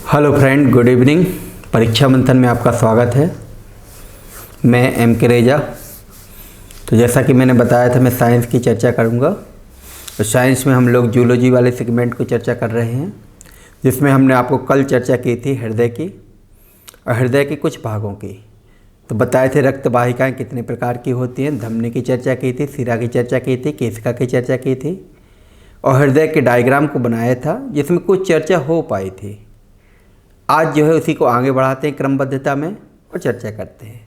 Hello friend, good evening. परीक्षा मंथन में आपका स्वागत है। मैं एम के रेजा। तो जैसा कि मैंने बताया था, मैं साइंस की चर्चा करूंगा। तो साइंस में हम लोग जूलॉजी वाले सेगमेंट को चर्चा कर रहे हैं, जिसमें हमने आपको कल चर्चा की थी हृदय की और हृदय के कुछ भागों की। तो बताए थे रक्त वाहिकाएँ कितने प्रकार की होती हैं, धमनी की चर्चा की थी, सिरा की चर्चा की थी, केशिका की चर्चा की थी और हृदय के डायग्राम को बनाया था, जिसमें कुछ चर्चा हो पाई थी। आज जो है उसी को आगे बढ़ाते हैं क्रमबद्धता में और चर्चा करते हैं।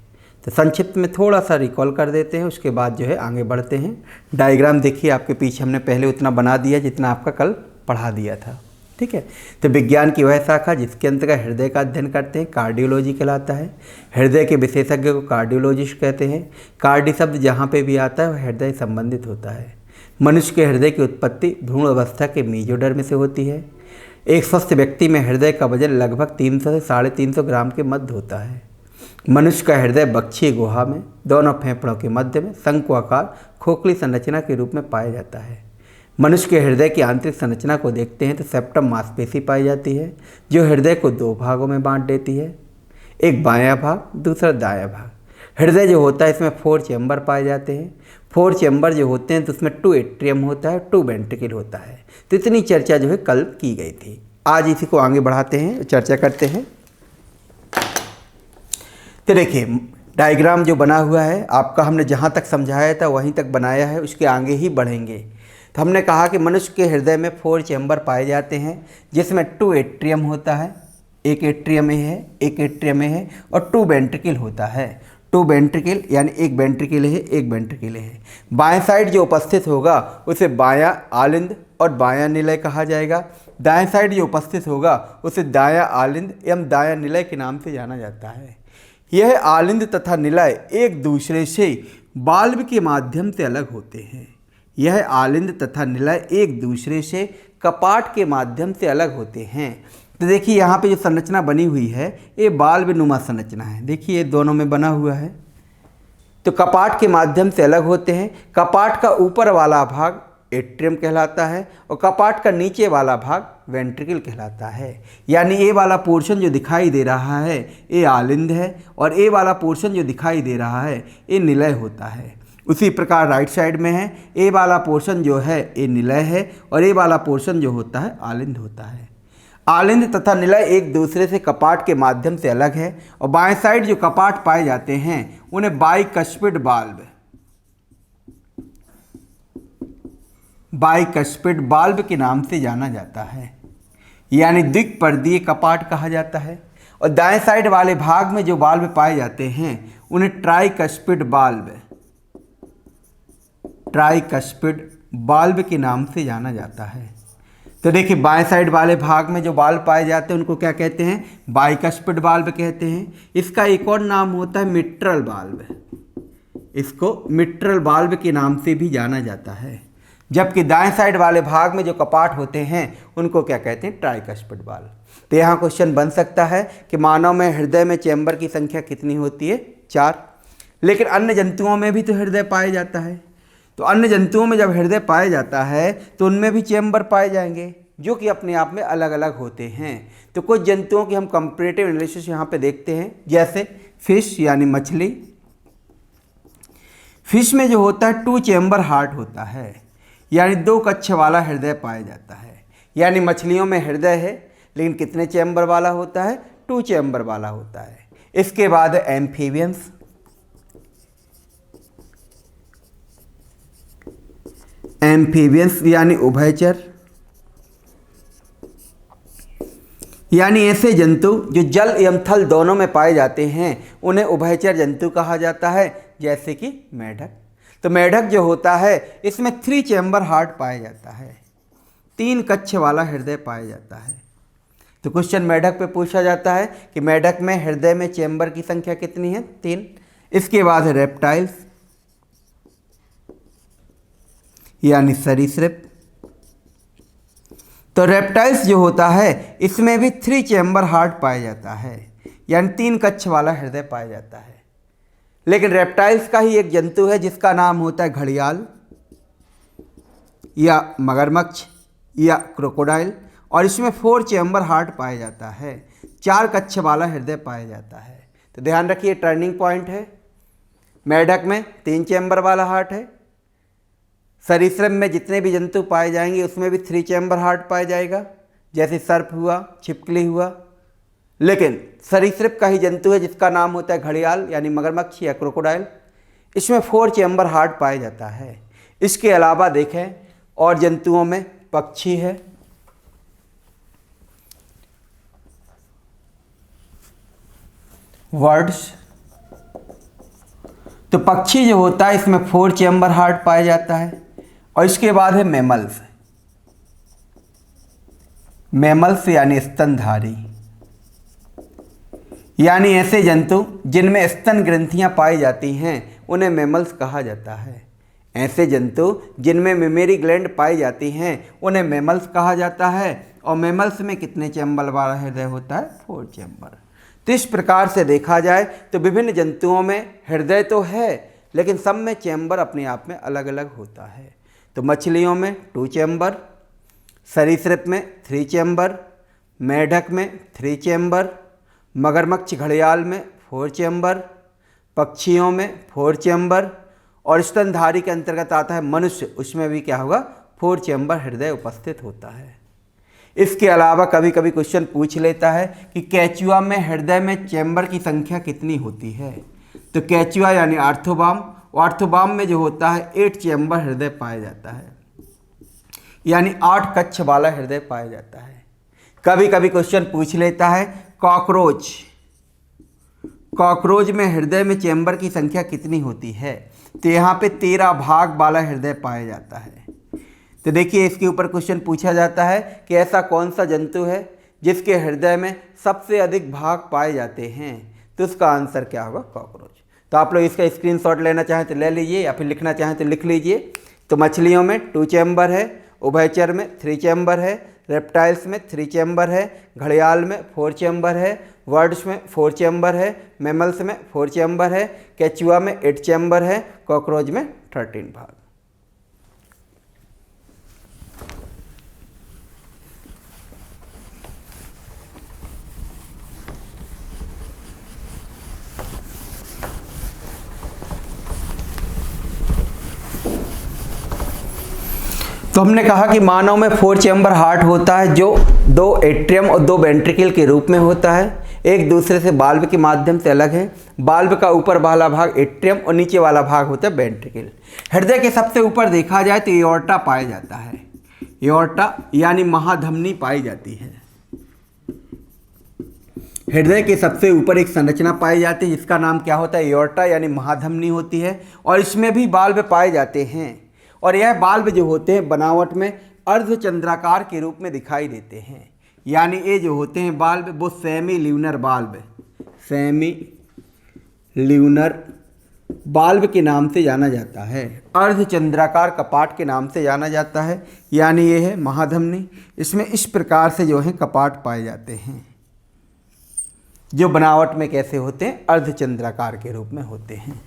तो संक्षिप्त में थोड़ा सा रिकॉल कर देते हैं, उसके बाद जो है आगे बढ़ते हैं। डायग्राम देखिए आपके पीछे, हमने पहले उतना बना दिया जितना आपका कल पढ़ा दिया था। ठीक है। तो विज्ञान की वह शाखा जिसके अंतर्गत हृदय का अध्ययन करते हैं कार्डियोलॉजी कहलाता है। हृदय के विशेषज्ञ को कार्डियोलॉजिस्ट कहते हैं। कार्डी शब्द जहाँ पे भी आता है वह हृदय संबंधित होता है। मनुष्य के हृदय की उत्पत्ति भ्रूण अवस्था के मेसोडर्म से होती है। एक स्वस्थ व्यक्ति में हृदय का वजन लगभग 300 से 350 ग्राम के मध्य होता है। मनुष्य का हृदय बक्षीय गुहा में दोनों फेफड़ों के मध्य में शंक्वाकार खोखली संरचना के रूप में पाया जाता है। मनुष्य के हृदय की आंतरिक संरचना को देखते हैं तो सेप्टम मांसपेशी पाई जाती है, जो हृदय को दो भागों में बांट देती है, एक बायां भाग, दूसरा दायां भाग। हृदय जो होता है इसमें 4 चैम्बर पाए जाते हैं। 4 चैम्बर जो होते हैं तो उसमें 2 एट्रियम होता है, 2 वेंट्रिकल होता है। तो इतनी चर्चा जो है कल की गई थी। आज इसी को आगे बढ़ाते हैं, चर्चा करते हैं। तो देखिए डायग्राम जो बना हुआ है आपका, हमने जहाँ तक समझाया था वहीं तक बनाया है, उसके आगे ही बढ़ेंगे। तो हमने कहा कि मनुष्य के हृदय में 4 चैम्बर पाए जाते हैं, जिसमें 2 एट्रियम होता है, एक एट्रियम में है, एक एट्रियम में है और 2 वेंट्रिकल होता है। 2 वेंट्रिकल यानी एक वेंट्रिकल है, एक वेंट्रिकल है। बाएं साइड जो उपस्थित होगा उसे बायां आलिंद और बायां निलय कहा जाएगा। दाएं साइड जो उपस्थित होगा उसे दायां आलिंद एवं दायां निलय के नाम से जाना जाता है। यह आलिंद तथा निलय एक दूसरे से बाल्ब के माध्यम से अलग होते हैं। यह आलिंद तथा निलय एक दूसरे से कपाट के माध्यम से अलग होते हैं। तो देखिए यहाँ पे जो संरचना बनी हुई है ये बाल्ब नुमा संरचना है। देखिए ये दोनों में बना हुआ है। तो कपाट के माध्यम से अलग होते हैं। कपाट का ऊपर वाला भाग एट्रियम कहलाता है और कपाट का नीचे वाला भाग वेंट्रिकल कहलाता है। यानी ए वाला पोर्शन जो दिखाई दे रहा है ये आलिंद है और ए वाला पोर्शन जो दिखाई दे रहा है ये निलय होता है। उसी प्रकार राइट साइड में है, ए वाला पोर्शन जो है ये निलय है और ए वाला पोर्शन जो होता है आलिंद होता है। आलिंद तथा निलय एक दूसरे से कपाट के माध्यम से अलग है और बाएं साइड जो कपाट पाए जाते हैं उन्हें बाइकस्पिड बाल्ब के नाम से जाना जाता है, यानी द्विपर्दीय कपाट कहा जाता है। और दाएं साइड वाले भाग में जो बाल्ब पाए जाते हैं उन्हें ट्राइकस्पिड बाल्ब के नाम से जाना जाता है। तो देखिए बाएं साइड वाले भाग में जो बाल्ब पाए जाते हैं उनको क्या कहते हैं? बाइकस्पिड बाल्ब कहते हैं। इसका एक और नाम होता है मिट्रल बाल्ब। इसको मिट्रल बाल्ब के नाम से भी जाना जाता है। जबकि दाएं साइड वाले भाग में जो कपाट होते हैं उनको क्या कहते हैं? ट्राइकस्पिड बाल्ब। तो यहाँ क्वेश्चन बन सकता है कि मानव में हृदय में चैम्बर की संख्या कितनी होती है? 4। लेकिन अन्य जंतुओं में भी तो हृदय पाया जाता है। तो अन्य जंतुओं में जब हृदय पाया जाता है तो उनमें भी चैम्बर पाए जाएंगे, जो कि अपने आप में अलग अलग होते हैं। तो कुछ जंतुओं की हम कंपैरेटिव एनालिसिस यहाँ पे देखते हैं, जैसे फिश यानी मछली। फिश में जो होता है 2 चैम्बर हार्ट होता है, यानी 2 कक्ष वाला हृदय पाया जाता है। यानी मछलियों में हृदय है लेकिन कितने चैम्बर वाला होता है? 2 चैम्बर वाला होता है। इसके बाद एम्फीबियंस। एम्फीबियंस यानी उभयचर, यानी ऐसे जंतु जो जल एवं थल दोनों में पाए जाते हैं उन्हें उभयचर जंतु कहा जाता है, जैसे कि मेढक। तो मेढक जो होता है इसमें 3 चैम्बर हार्ट पाया जाता है, 3 कक्ष वाला हृदय पाया जाता है। तो क्वेश्चन मेढक पे पूछा जाता है कि मेढक में हृदय में चैम्बर की संख्या कितनी है? 3। इसके बाद है रेप्टाइल्स यानी सरीसृप। तो रेप्टाइल्स जो होता है इसमें भी 3 चैम्बर हार्ट पाया जाता है, यानी 3 कक्ष वाला हृदय पाया जाता है। लेकिन रेप्टाइल्स का ही एक जंतु है जिसका नाम होता है घड़ियाल या मगरमच्छ या क्रोकोडाइल, और इसमें 4 चैम्बर हार्ट पाया जाता है। 4 कक्ष वाला हृदय पाया जाता है। तो ध्यान रखिए टर्निंग पॉइंट है। मेढक में 3 चैम्बर वाला हार्ट है। सरीसृप में जितने भी जंतु पाए जाएंगे उसमें भी 3 चैम्बर हार्ट पाया जाएगा, जैसे सर्प हुआ, छिपकली हुआ। लेकिन सरीसृप का ही जंतु है जिसका नाम होता है घड़ियाल यानी मगरमच्छ या क्रोकोडाइल, इसमें 4 चैम्बर हार्ट पाया जाता है। इसके अलावा देखें और जंतुओं में पक्षी है, बर्ड्स। तो पक्षी जो होता है इसमें 4 चैम्बर हार्ट पाया जाता है। और इसके बाद है मैमल्स। मैमल्स यानी स्तनधारी, यानी ऐसे जंतु जिनमें स्तन ग्रंथियां पाई जाती हैं उन्हें मैमल्स कहा जाता है। ऐसे जंतु जिनमें मेमरी ग्लैंड पाई जाती हैं उन्हें मैमल्स कहा जाता है। और मैमल्स में कितने चैम्बर वाला हृदय होता है? 4 चैम्बर। तो इस प्रकार से देखा जाए तो विभिन्न जंतुओं में हृदय तो है लेकिन सब में चैम्बर अपने आप में अलग अलग होता है। तो मछलियों में 2 चैम्बर, सरीसृप में 3 चैम्बर, मेढक में 3 चैम्बर, मगरमच्छ घड़ियाल में 4 चैम्बर, पक्षियों में 4 चैम्बर और स्तनधारी के अंतर्गत आता है मनुष्य, उसमें भी क्या होगा? 4 चैम्बर हृदय उपस्थित होता है। इसके अलावा कभी कभी क्वेश्चन पूछ लेता है कि केचुआ में हृदय में चैम्बर की संख्या कितनी होती है? तो केचुआ यानी आर्थोबाम में जो होता है 8 चैम्बर हृदय पाया जाता है, यानी 8 कक्ष वाला हृदय पाया जाता है। कभी कभी क्वेश्चन पूछ लेता है कॉकरोच में हृदय में चैम्बर की संख्या कितनी होती है? तो यहाँ पे 13 भाग वाला हृदय पाया जाता है। तो देखिए इसके ऊपर क्वेश्चन पूछा जाता है कि ऐसा कौन सा जंतु है जिसके हृदय में सबसे अधिक भाग पाए जाते हैं? तो उसका आंसर क्या होगा? कॉकरोच। तो आप लोग इसका स्क्रीनशॉट लेना चाहें तो ले लीजिए या फिर लिखना चाहें तो लिख लीजिए। तो मछलियों में 2 चैम्बर है, उभयचर में 3 चैम्बर है, रेप्टाइल्स में 3 चैम्बर है, घड़ियाल में 4 चैम्बर है, बर्ड्स में 4 चैम्बर है, मैमल्स में 4 चैम्बर है, केचुआ में 8 चैम्बर है, कॉकरोच में 13 भाग। तो हमने कहा कि मानव में 4 चैम्बर हार्ट होता है जो 2 एट्रियम और 2 वेंट्रिकल के रूप में होता है, एक दूसरे से बाल्ब के माध्यम से अलग है। बाल्ब का ऊपर वाला भाग एट्रियम और नीचे वाला भाग होता है वेंट्रिकल। हृदय के सबसे ऊपर देखा जाए तो एओर्टा पाया जाता है। एओर्टा यानी महाधमनी पाई जाती है। हृदय के सबसे ऊपर एक संरचना पाई जाती है जिसका नाम क्या होता है? एओर्टा यानी महाधमनी होती है और इसमें भी बाल्ब पाए जाते हैं। और यह बाल्ब जो होते हैं बनावट में अर्धचंद्राकार के रूप में दिखाई देते हैं, यानी ये जो होते हैं बाल्ब वो सेमी ल्यूनर बाल्ब के नाम से जाना जाता है, अर्धचंद्राकार कपाट के नाम से जाना जाता है। यानी ये है महाधमनी। इसमें इस प्रकार से जो है कपाट पाए जाते हैं जो बनावट में कैसे होते हैं? अर्धचंद्राकार के रूप में होते हैं।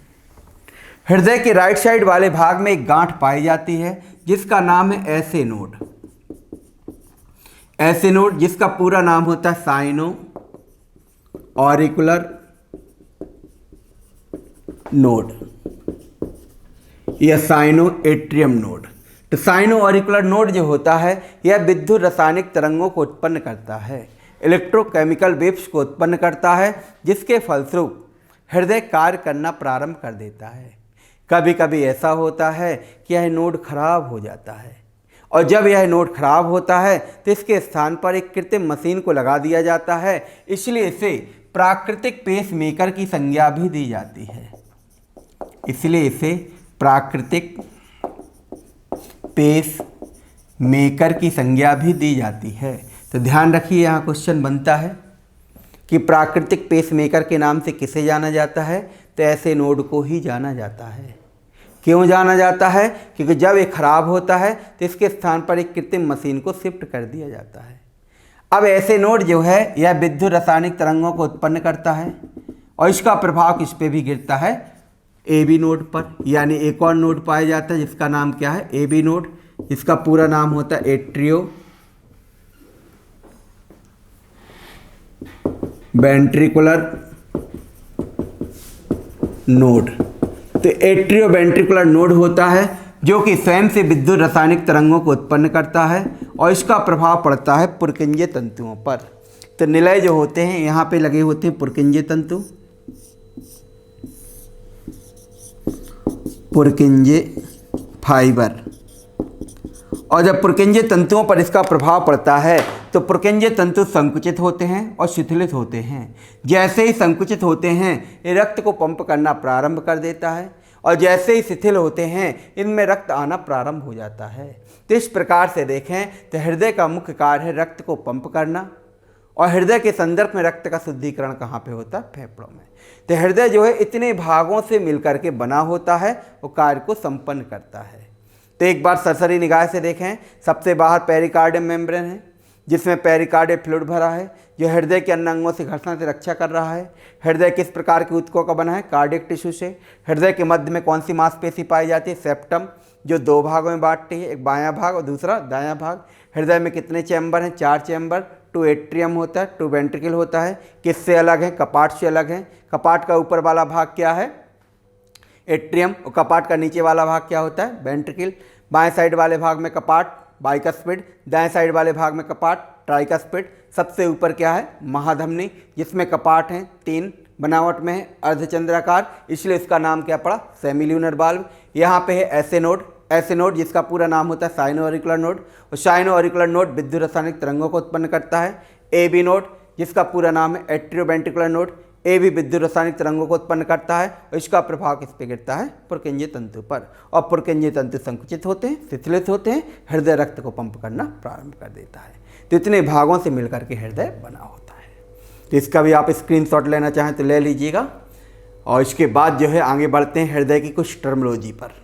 हृदय के राइट साइड वाले भाग में एक गांठ पाई जाती है जिसका नाम है एसे नोड, जिसका पूरा नाम होता है साइनो ऑरिकुलर नोड या साइनो एट्रियम नोड। तो साइनो ऑरिकुलर नोड जो होता है यह विद्युत रासायनिक तरंगों को उत्पन्न करता है, इलेक्ट्रोकेमिकल वेव्स को उत्पन्न करता है, जिसके फलस्वरूप हृदय कार्य करना प्रारंभ कर देता है। कभी कभी ऐसा होता है कि यह नोड खराब हो जाता है और जब यह नोड खराब होता है तो इसके स्थान पर एक कृत्रिम मशीन को लगा दिया जाता है, इसलिए इसे प्राकृतिक पेस मेकर की संज्ञा भी दी जाती है। इसलिए इसे प्राकृतिक पेस मेकर की संज्ञा भी दी जाती है। तो ध्यान रखिए यहाँ क्वेश्चन बनता है कि प्राकृतिक पेस मेकर के नाम से किसे जाना जाता है? तो ऐसे नोड को ही जाना जाता है। क्यों जाना जाता है? क्योंकि जब ये खराब होता है तो इसके स्थान पर एक कृत्रिम मशीन को शिफ्ट कर दिया जाता है। अब ऐसे नोड जो है यह विद्युत रासायनिक तरंगों को उत्पन्न करता है और इसका प्रभाव किस पे भी गिरता है? ए बी नोड पर। यानी एक और नोड पाया जाता है जिसका नाम क्या है? A B node. इसका पूरा नाम होता है एट्रियो वेंट्रिकुलर नोड। तो एट्रियो वेंट्रिकुलर नोड होता है जो कि स्वयं से विद्युत रासायनिक तरंगों को उत्पन्न करता है और इसका प्रभाव पड़ता है पुरकिंजे तंतुओं पर। तो निलय जो होते हैं यहाँ पे लगे होते हैं पुरकिंजे तंतु, पुरकिंजे फाइबर। और जब पुरकिंजे तंतुओं पर इसका प्रभाव पड़ता है तो पुरकिंजे तंतु संकुचित होते हैं और शिथिलित होते हैं। जैसे ही संकुचित होते हैं ये रक्त को पंप करना प्रारंभ कर देता है और जैसे ही शिथिल होते हैं इनमें रक्त आना प्रारंभ हो जाता है। तो इस प्रकार से देखें तो हृदय का मुख्य कार्य है रक्त को पंप करना और हृदय के संदर्भ में रक्त का शुद्धिकरण कहाँ पे होता है? फेफड़ों में। तो हृदय जो है इतने भागों से मिलकर के बना होता है वो कार्य को संपन्न करता है। तो एक बार सरसरी निगाह से देखें, सबसे बाहर पेरिकार्डियम मेम्ब्रेन है जिसमें पेरिकार्डियल फ्लूइड भरा है जो हृदय के अन्य अंगों से घर्षण से रक्षा कर रहा है। हृदय किस प्रकार के ऊतकों का बना है? कार्डियक टिश्यू से। हृदय के मध्य में कौन सी मांसपेशी पाई जाती है? सेप्टम, जो दो भागों में बांटती है, एक बायां भाग और दूसरा दायां भाग। हृदय में कितने चैम्बर हैं? 4 चैम्बर। 2 एट्रियम होता है, 2 वेंट्रिकल होता है। किससे अलग है? कपाट से अलग है। कपाट का ऊपर वाला भाग क्या है? एट्रियम। और कपाट का नीचे वाला भाग क्या होता है? वेंट्रिकल। बाएं साइड वाले भाग में कपाट, बाइकस्पिड। दाएं साइड वाले भाग में कपाट, ट्राइकस्पिड। सबसे ऊपर क्या है? महाधमनी, जिसमें कपाट हैं 3 बनावट में है, अर्धचंद्राकार, इसलिए इसका नाम क्या पड़ा? Semilunar valve. यहाँ पे है ऐसे नोड जिसका पूरा नाम होता है साइनो ऑरिकुलर नोड। और साइनो ऑरिकुलर नोड विद्युत रासायनिक तरंगों को उत्पन्न करता है। ए बी नोड जिसका पूरा नाम है एट्रियो वेंट्रिकुलर नोड। ए भी विद्युत रासायनिक तरंगों को उत्पन्न करता है और इसका प्रभाव किस पे गिरता है? पुरकिंजे तंतु पर। और पुरकिंजे तंतु संकुचित होते हैं, शिथिलित होते हैं, हृदय रक्त को पंप करना प्रारंभ कर देता है। तो इतने भागों से मिलकर के हृदय बना होता है। तो इसका भी आप स्क्रीनशॉट लेना चाहें तो ले लीजिएगा। और इसके बाद जो है आगे बढ़ते हैं हृदय की कुछ टर्मिनोलॉजी पर।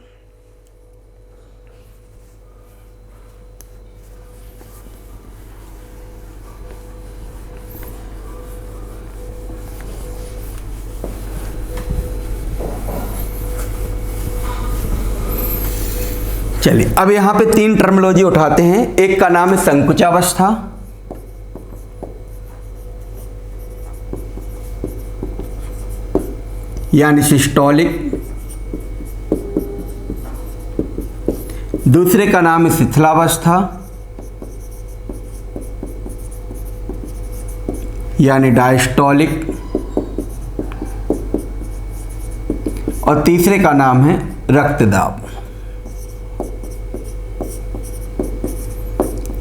चलिए अब यहाँ पे 3 टर्मिनोलॉजी उठाते हैं। एक का नाम है संकुचावस्था, यानी सिस्टोलिक। दूसरे का नाम है शिथिलावस्था, यानी डायस्टोलिक। और तीसरे का नाम है रक्तदाब,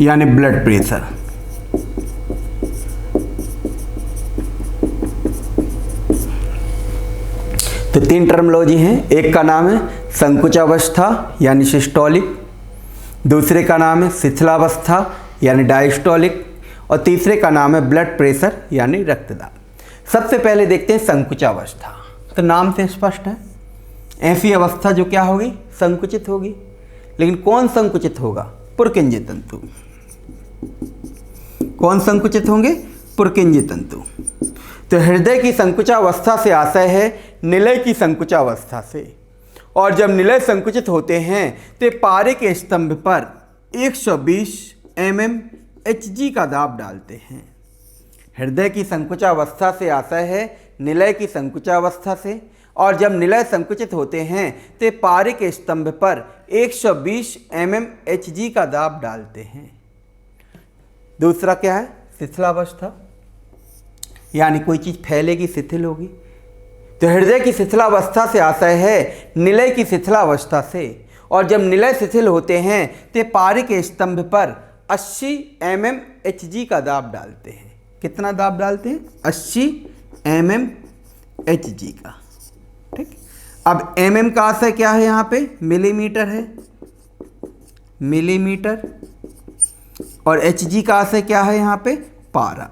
यानी ब्लड प्रेशर। तो 3 टर्मिनोलॉजी हैं। एक का नाम है संकुचावस्था यानी सिस्टोलिक, दूसरे का नाम है शिथिलावस्था यानी डायस्टोलिक, और तीसरे का नाम है ब्लड प्रेशर यानी रक्तदाब। सबसे पहले देखते हैं संकुचावस्था। तो नाम से स्पष्ट है, ऐसी अवस्था जो क्या होगी? संकुचित होगी। लेकिन कौन संकुचित होगा? पुरकिंजे तंतु। कौन संकुचित होंगे? पुरकिंजे तंतु। तो हृदय की संकुचावस्था से आशय है निलय की संकुचावस्था से। और जब निलय संकुचित होते हैं तो पारे के स्तंभ पर 120 mm Hg का दाब डालते हैं। हृदय की संकुचावस्था से आशय है निलय की संकुचावस्था से। और जब निलय संकुचित होते हैं तो पारे के स्तंभ पर 120 mm Hg का दाब डालते हैं। दूसरा क्या है? शिथिलावस्था, यानी कोई चीज़ फैलेगी, शिथिल होगी। तो हृदय की शिथिलावस्था से आशय है निलय की शिथिलावस्था से। और जब निलय शिथिल होते हैं तो पारे के स्तंभ पर 80 mm Hg का दाब डालते हैं। कितना दाब डालते हैं? 80 mm Hg का। ठीक। अब mm का आशय क्या है? यहाँ पे मिलीमीटर है, मिलीमीटर। और Hg का आशय क्या है? यहाँ पे पारा।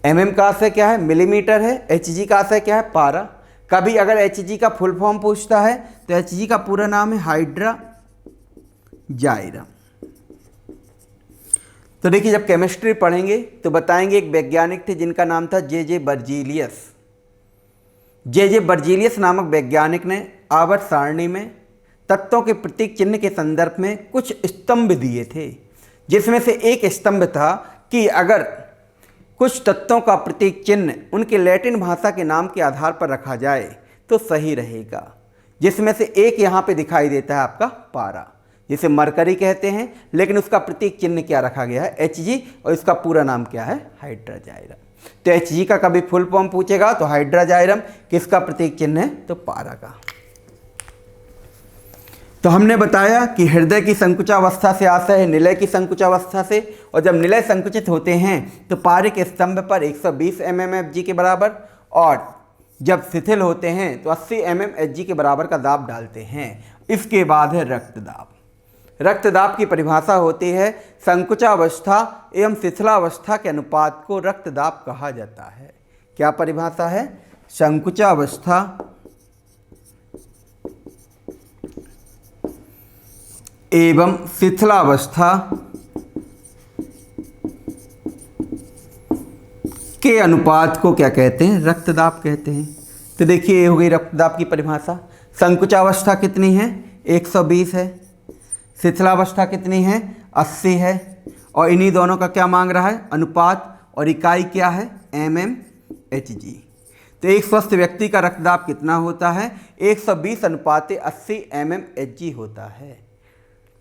mm का आशय क्या है? मिलीमीटर है। Hg का आशय क्या है? पारा। कभी अगर Hg का फुल फॉर्म पूछता है तो Hg का पूरा नाम है हाइड्रा जाइरम। तो देखिए जब केमिस्ट्री पढ़ेंगे तो बताएंगे एक वैज्ञानिक थे जिनका नाम था जे बर्जीलियस। जे बर्जीलियस नामक वैज्ञानिक ने आवर्त सारणी में तत्वों के प्रतीक चिन्ह के संदर्भ में कुछ स्तंभ दिए थे, जिसमें से एक स्तंभ था कि अगर कुछ तत्वों का प्रतीक चिन्ह उनके लैटिन भाषा के नाम के आधार पर रखा जाए तो सही रहेगा, जिसमें से एक यहाँ पे दिखाई देता है आपका पारा, जिसे मरकरी कहते हैं, लेकिन उसका प्रतीक चिन्ह क्या रखा गया है, Hg, और इसका पूरा नाम क्या है, हाइड्राजाइरम। तो Hg का कभी फुल फॉर्म पूछेगा तो हाइड्राजाइरम, किसका प्रतीक चिन्ह है, तो पारा का। तो हमने बताया कि हृदय की संकुचावस्था से आशय है निलय की संकुचावस्था से, और जब निलय संकुचित होते हैं तो पारे के स्तंभ पर 120 mm Hg के बराबर, और जब शिथिल होते हैं तो 80 mm Hg के बराबर का दाब डालते हैं। इसके बाद है रक्तदाब। रक्तदाब की परिभाषा होती है संकुचावस्था एवं शिथिलावस्था के अनुपात को रक्तदाब कहा जाता है। क्या परिभाषा है, संकुचावस्था एवं शिथिलावस्था के अनुपात को क्या कहते हैं, रक्तदाब कहते हैं। तो देखिए ये हो गई रक्तदाब की परिभाषा। संकुचावस्था कितनी है, 120 है, शिथिलावस्था कितनी है, 80 है, और इन्हीं दोनों का क्या मांग रहा है, अनुपात, और इकाई क्या है, mmHg। तो एक स्वस्थ व्यक्ति का रक्तदाब कितना होता है, 120/80 mmHg होता है।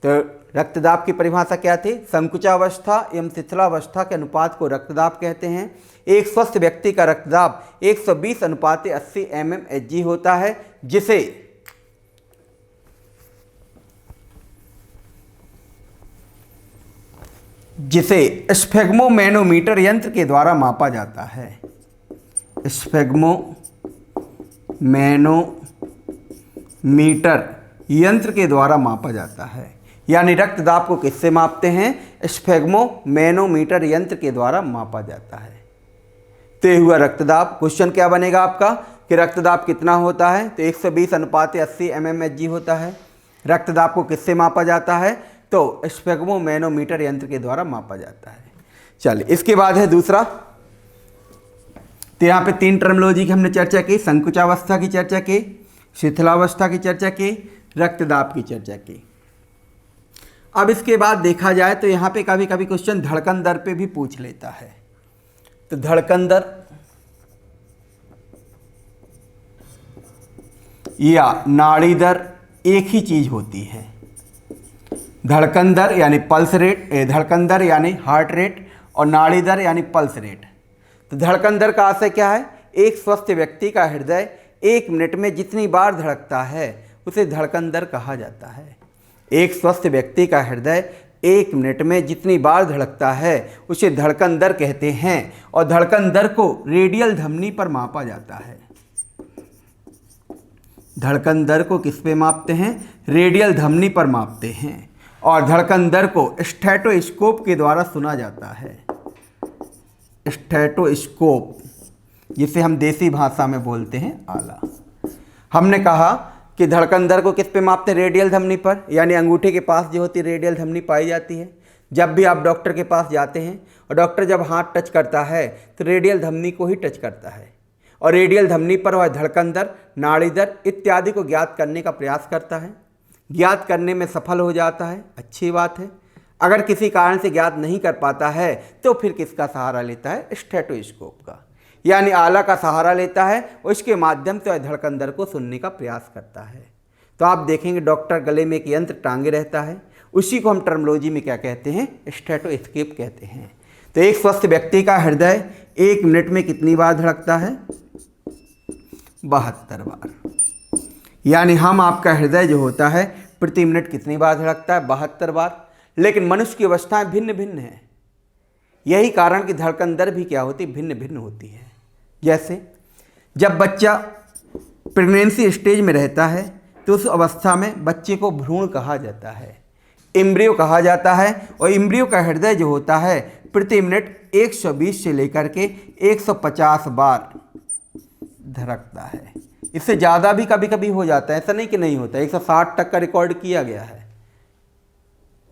तो रक्तदाब की परिभाषा क्या थी, संकुचावस्था एवं शिथिलावस्था के अनुपात को रक्तदाब कहते हैं। एक स्वस्थ व्यक्ति का रक्तदाब 120/80 mmHg होता है, जिसे स्फेग्मोमैनोमीटर यंत्र के द्वारा मापा जाता है। स्फेग्मोमैनोमीटर यंत्र के द्वारा मापा जाता है। यानी रक्तदाब को किससे मापते हैं, स्फेग्मोमैनोमीटर यंत्र के द्वारा मापा जाता है। तो ये हुआ रक्तदाब। क्वेश्चन क्या बनेगा आपका कि रक्तदाब कितना होता है, तो 120/80 mmHg होता है। रक्तदाब को किससे मापा जाता है, तो स्फेग्मोमैनोमीटर यंत्र के द्वारा मापा जाता है। चलिए इसके बाद है दूसरा। तो यहाँ पे 3 टर्मिनोलॉजी की हमने चर्चा की, संकुचावस्था की चर्चा की, शिथिलावस्था की चर्चा की, रक्तदाब की चर्चा की। अब इसके बाद देखा जाए तो यहाँ पे कभी कभी क्वेश्चन धड़कन दर पे भी पूछ लेता है। तो धड़कन दर या नाड़ी दर एक ही चीज होती है। धड़कन दर यानी पल्स रेट, धड़कन दर यानी हार्ट रेट, और नाड़ी दर यानी पल्स रेट। तो धड़कन दर का आशय क्या है, एक स्वस्थ व्यक्ति का हृदय 1 मिनट में जितनी बार धड़कता है उसे धड़कन दर कहा जाता है। एक स्वस्थ व्यक्ति का हृदय 1 मिनट में जितनी बार धड़कता है उसे धड़कन दर कहते हैं, और धड़कन दर को रेडियल धमनी पर मापा जाता है। धड़कन दर को किस पे मापते हैं, रेडियल धमनी पर मापते हैं, और धड़कन दर को स्टेथोस्कोप के द्वारा सुना जाता है। स्टेथोस्कोप, जिसे हम देसी भाषा में बोलते हैं आला। हमने कहा कि धड़कन दर को किस पे मापते हैं, रेडियल धमनी पर, यानी अंगूठे के पास जो होती है रेडियल धमनी पाई जाती है। जब भी आप डॉक्टर के पास जाते हैं और डॉक्टर जब हाथ टच करता है तो रेडियल धमनी को ही टच करता है, और रेडियल धमनी पर वह धड़कन दर, नाड़ी दर इत्यादि को ज्ञात करने का प्रयास करता है। ज्ञात करने में सफल हो जाता है, अच्छी बात है। अगर किसी कारण से ज्ञात नहीं कर पाता है तो फिर किसका सहारा लेता है, स्टेथोस्कोप का, यानी आला का सहारा लेता है, उसके माध्यम से धड़कन दर को सुनने का प्रयास करता है। तो आप देखेंगे डॉक्टर गले में एक यंत्र टांगे रहता है, उसी को हम टर्मिनोलॉजी में क्या कहते हैं, स्टेथोस्कोप कहते हैं। तो एक स्वस्थ व्यक्ति का हृदय 1 मिनट में कितनी बार धड़कता है, 72 बार। यानी हम आपका हृदय जो होता है प्रति मिनट कितनी बार धड़कता है, 72 बार। लेकिन मनुष्य की अवस्थाएं भिन्न भिन्न हैं, यही कारण कि धड़कन दर भी क्या होती, भिन्न भिन्न होती है। जैसे जब बच्चा प्रेगनेंसी स्टेज में रहता है तो उस अवस्था में बच्चे को भ्रूण कहा जाता है, एम्ब्रियो कहा जाता है, और एम्ब्रियो का हृदय जो होता है प्रति मिनट 120 से लेकर के 150 बार धड़कता है। इससे ज़्यादा भी कभी कभी हो जाता है, ऐसा नहीं कि नहीं होता। 160 तक का रिकॉर्ड किया गया है।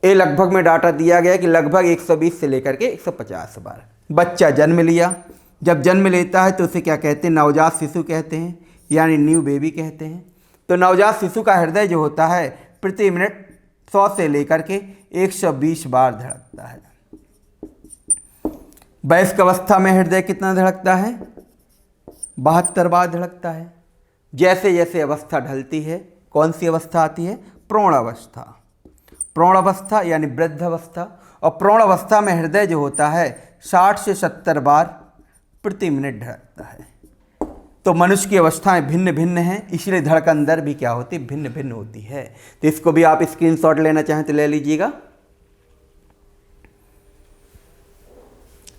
ये लगभग में डाटा दिया गया कि लगभग 120 से लेकर के 150 बार। बच्चा जन्म लिया, जब जन्म लेता है तो उसे क्या कहते हैं, नवजात शिशु कहते हैं, यानी न्यू बेबी कहते हैं। तो नवजात शिशु का हृदय जो होता है प्रति मिनट 100 से लेकर के 120 बार धड़कता है। वयस्क अवस्था में हृदय कितना धड़कता है? 72 बार धड़कता है। जैसे जैसे अवस्था ढलती है, कौन सी अवस्था आती है? प्रौढ़ अवस्था। प्रौढ़ अवस्था यानी वृद्ध अवस्था। और प्रौढ़ अवस्था में हृदय जो होता है 60 से 70 बार प्रति मिनट धड़कता है। तो मनुष्य की अवस्थाएं भिन्न भिन्न हैं, इसलिए धड़कन दर भी क्या होती है? भिन्न भिन्न होती है। तो इसको भी आप स्क्रीनशॉट लेना चाहें तो ले लीजिएगा।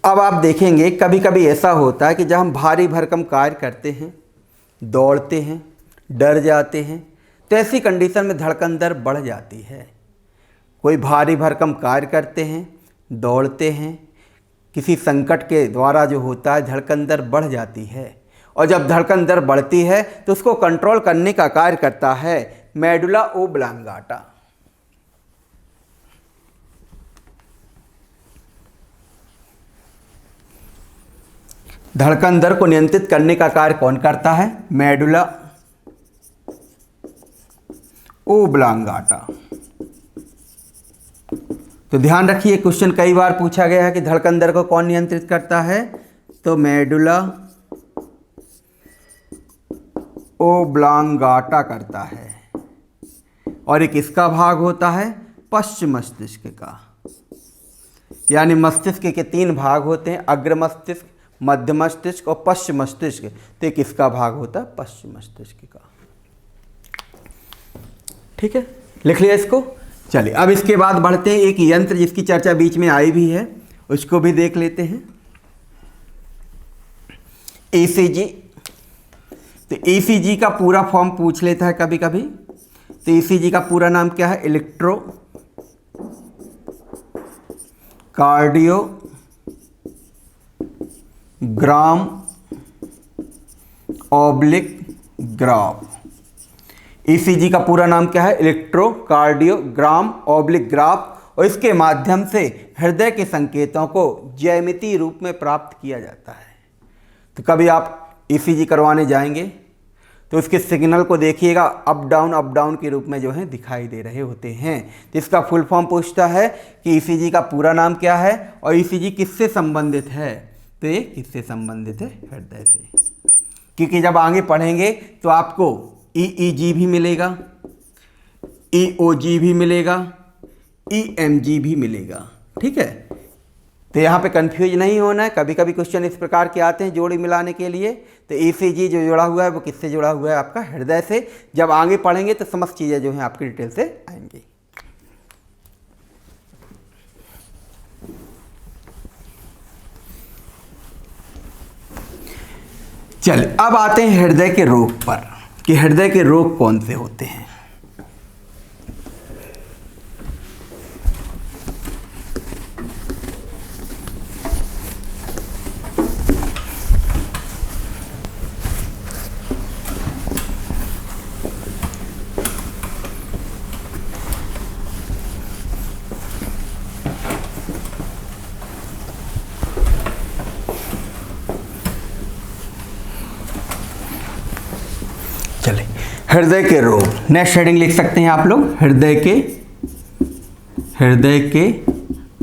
अब आप देखेंगे कभी कभी ऐसा होता है कि जब हम भारी भरकम कार्य करते हैं, दौड़ते हैं, डर जाते हैं, तो ऐसी कंडीशन में धड़कन दर बढ़ जाती है। कोई भारी भरकम कार्य करते हैं, दौड़ते हैं, किसी संकट के द्वारा जो होता है धड़कन दर बढ़ जाती है। और जब धड़कन दर बढ़ती है तो उसको कंट्रोल करने का कार्य करता है मेडुला ओब्लांगाटा। धड़कन दर को नियंत्रित करने का कार्य कौन करता है? Medulla oblongata. तो ध्यान रखिए, क्वेश्चन कई बार पूछा गया है कि धड़कन दर को कौन नियंत्रित करता है? तो मेडुला ओब्लांगाटा करता है। और एक इसका भाग होता है पश्च मस्तिष्क का। यानी मस्तिष्क के 3 भाग होते हैं, अग्र मस्तिष्क, मध्य मस्तिष्क और पश्चिम मस्तिष्क। तो एक इसका भाग होता है पश्चिम मस्तिष्क का। ठीक है, लिख लिया इसको। चलिए अब इसके बाद बढ़ते हैं एक यंत्र जिसकी चर्चा बीच में आई भी है, उसको भी देख लेते हैं। ईसीजी। तो ईसीजी का पूरा फॉर्म पूछ लेता है कभी कभी। तो ईसीजी का पूरा नाम क्या है? इलेक्ट्रो कार्डियो ग्राम ऑब्लिक ग्राफ। ईसीजी का पूरा नाम क्या है? Electrocardiogram oblique graph. और इसके माध्यम से हृदय के संकेतों को ज्यामितीय रूप में प्राप्त किया जाता है। तो कभी आप ईसीजी करवाने जाएंगे तो इसके सिग्नल को देखिएगा, अप डाउन के रूप में जो है दिखाई दे रहे होते हैं। तो इसका फुल फॉर्म पूछता है कि ईसीजी का पूरा नाम क्या है और ईसीजी किससे संबंधित है? तो ये किससे संबंधित है? हृदय से। क्योंकि जब आगे पढ़ेंगे तो आपको ईईजी भी मिलेगा, ईओजी भी मिलेगा, ईएमजी भी मिलेगा। ठीक है, तो यहाँ पे कंफ्यूज नहीं होना है। कभी कभी क्वेश्चन इस प्रकार के आते हैं जोड़ी मिलाने के लिए। तो ईसीजी जो जुड़ा हुआ है वो किससे जुड़ा हुआ है? आपका हृदय से। जब आगे पढ़ेंगे तो समस्त चीज़ें जो हैं आपकी डिटेल से आएंगी। चलिए अब आते हैं हृदय के रोग पर कि हृदय के रोग कौन से होते हैं। चलिए हृदय के रोग, नेक्स्ट हेडिंग लिख सकते हैं आप लोग, हृदय के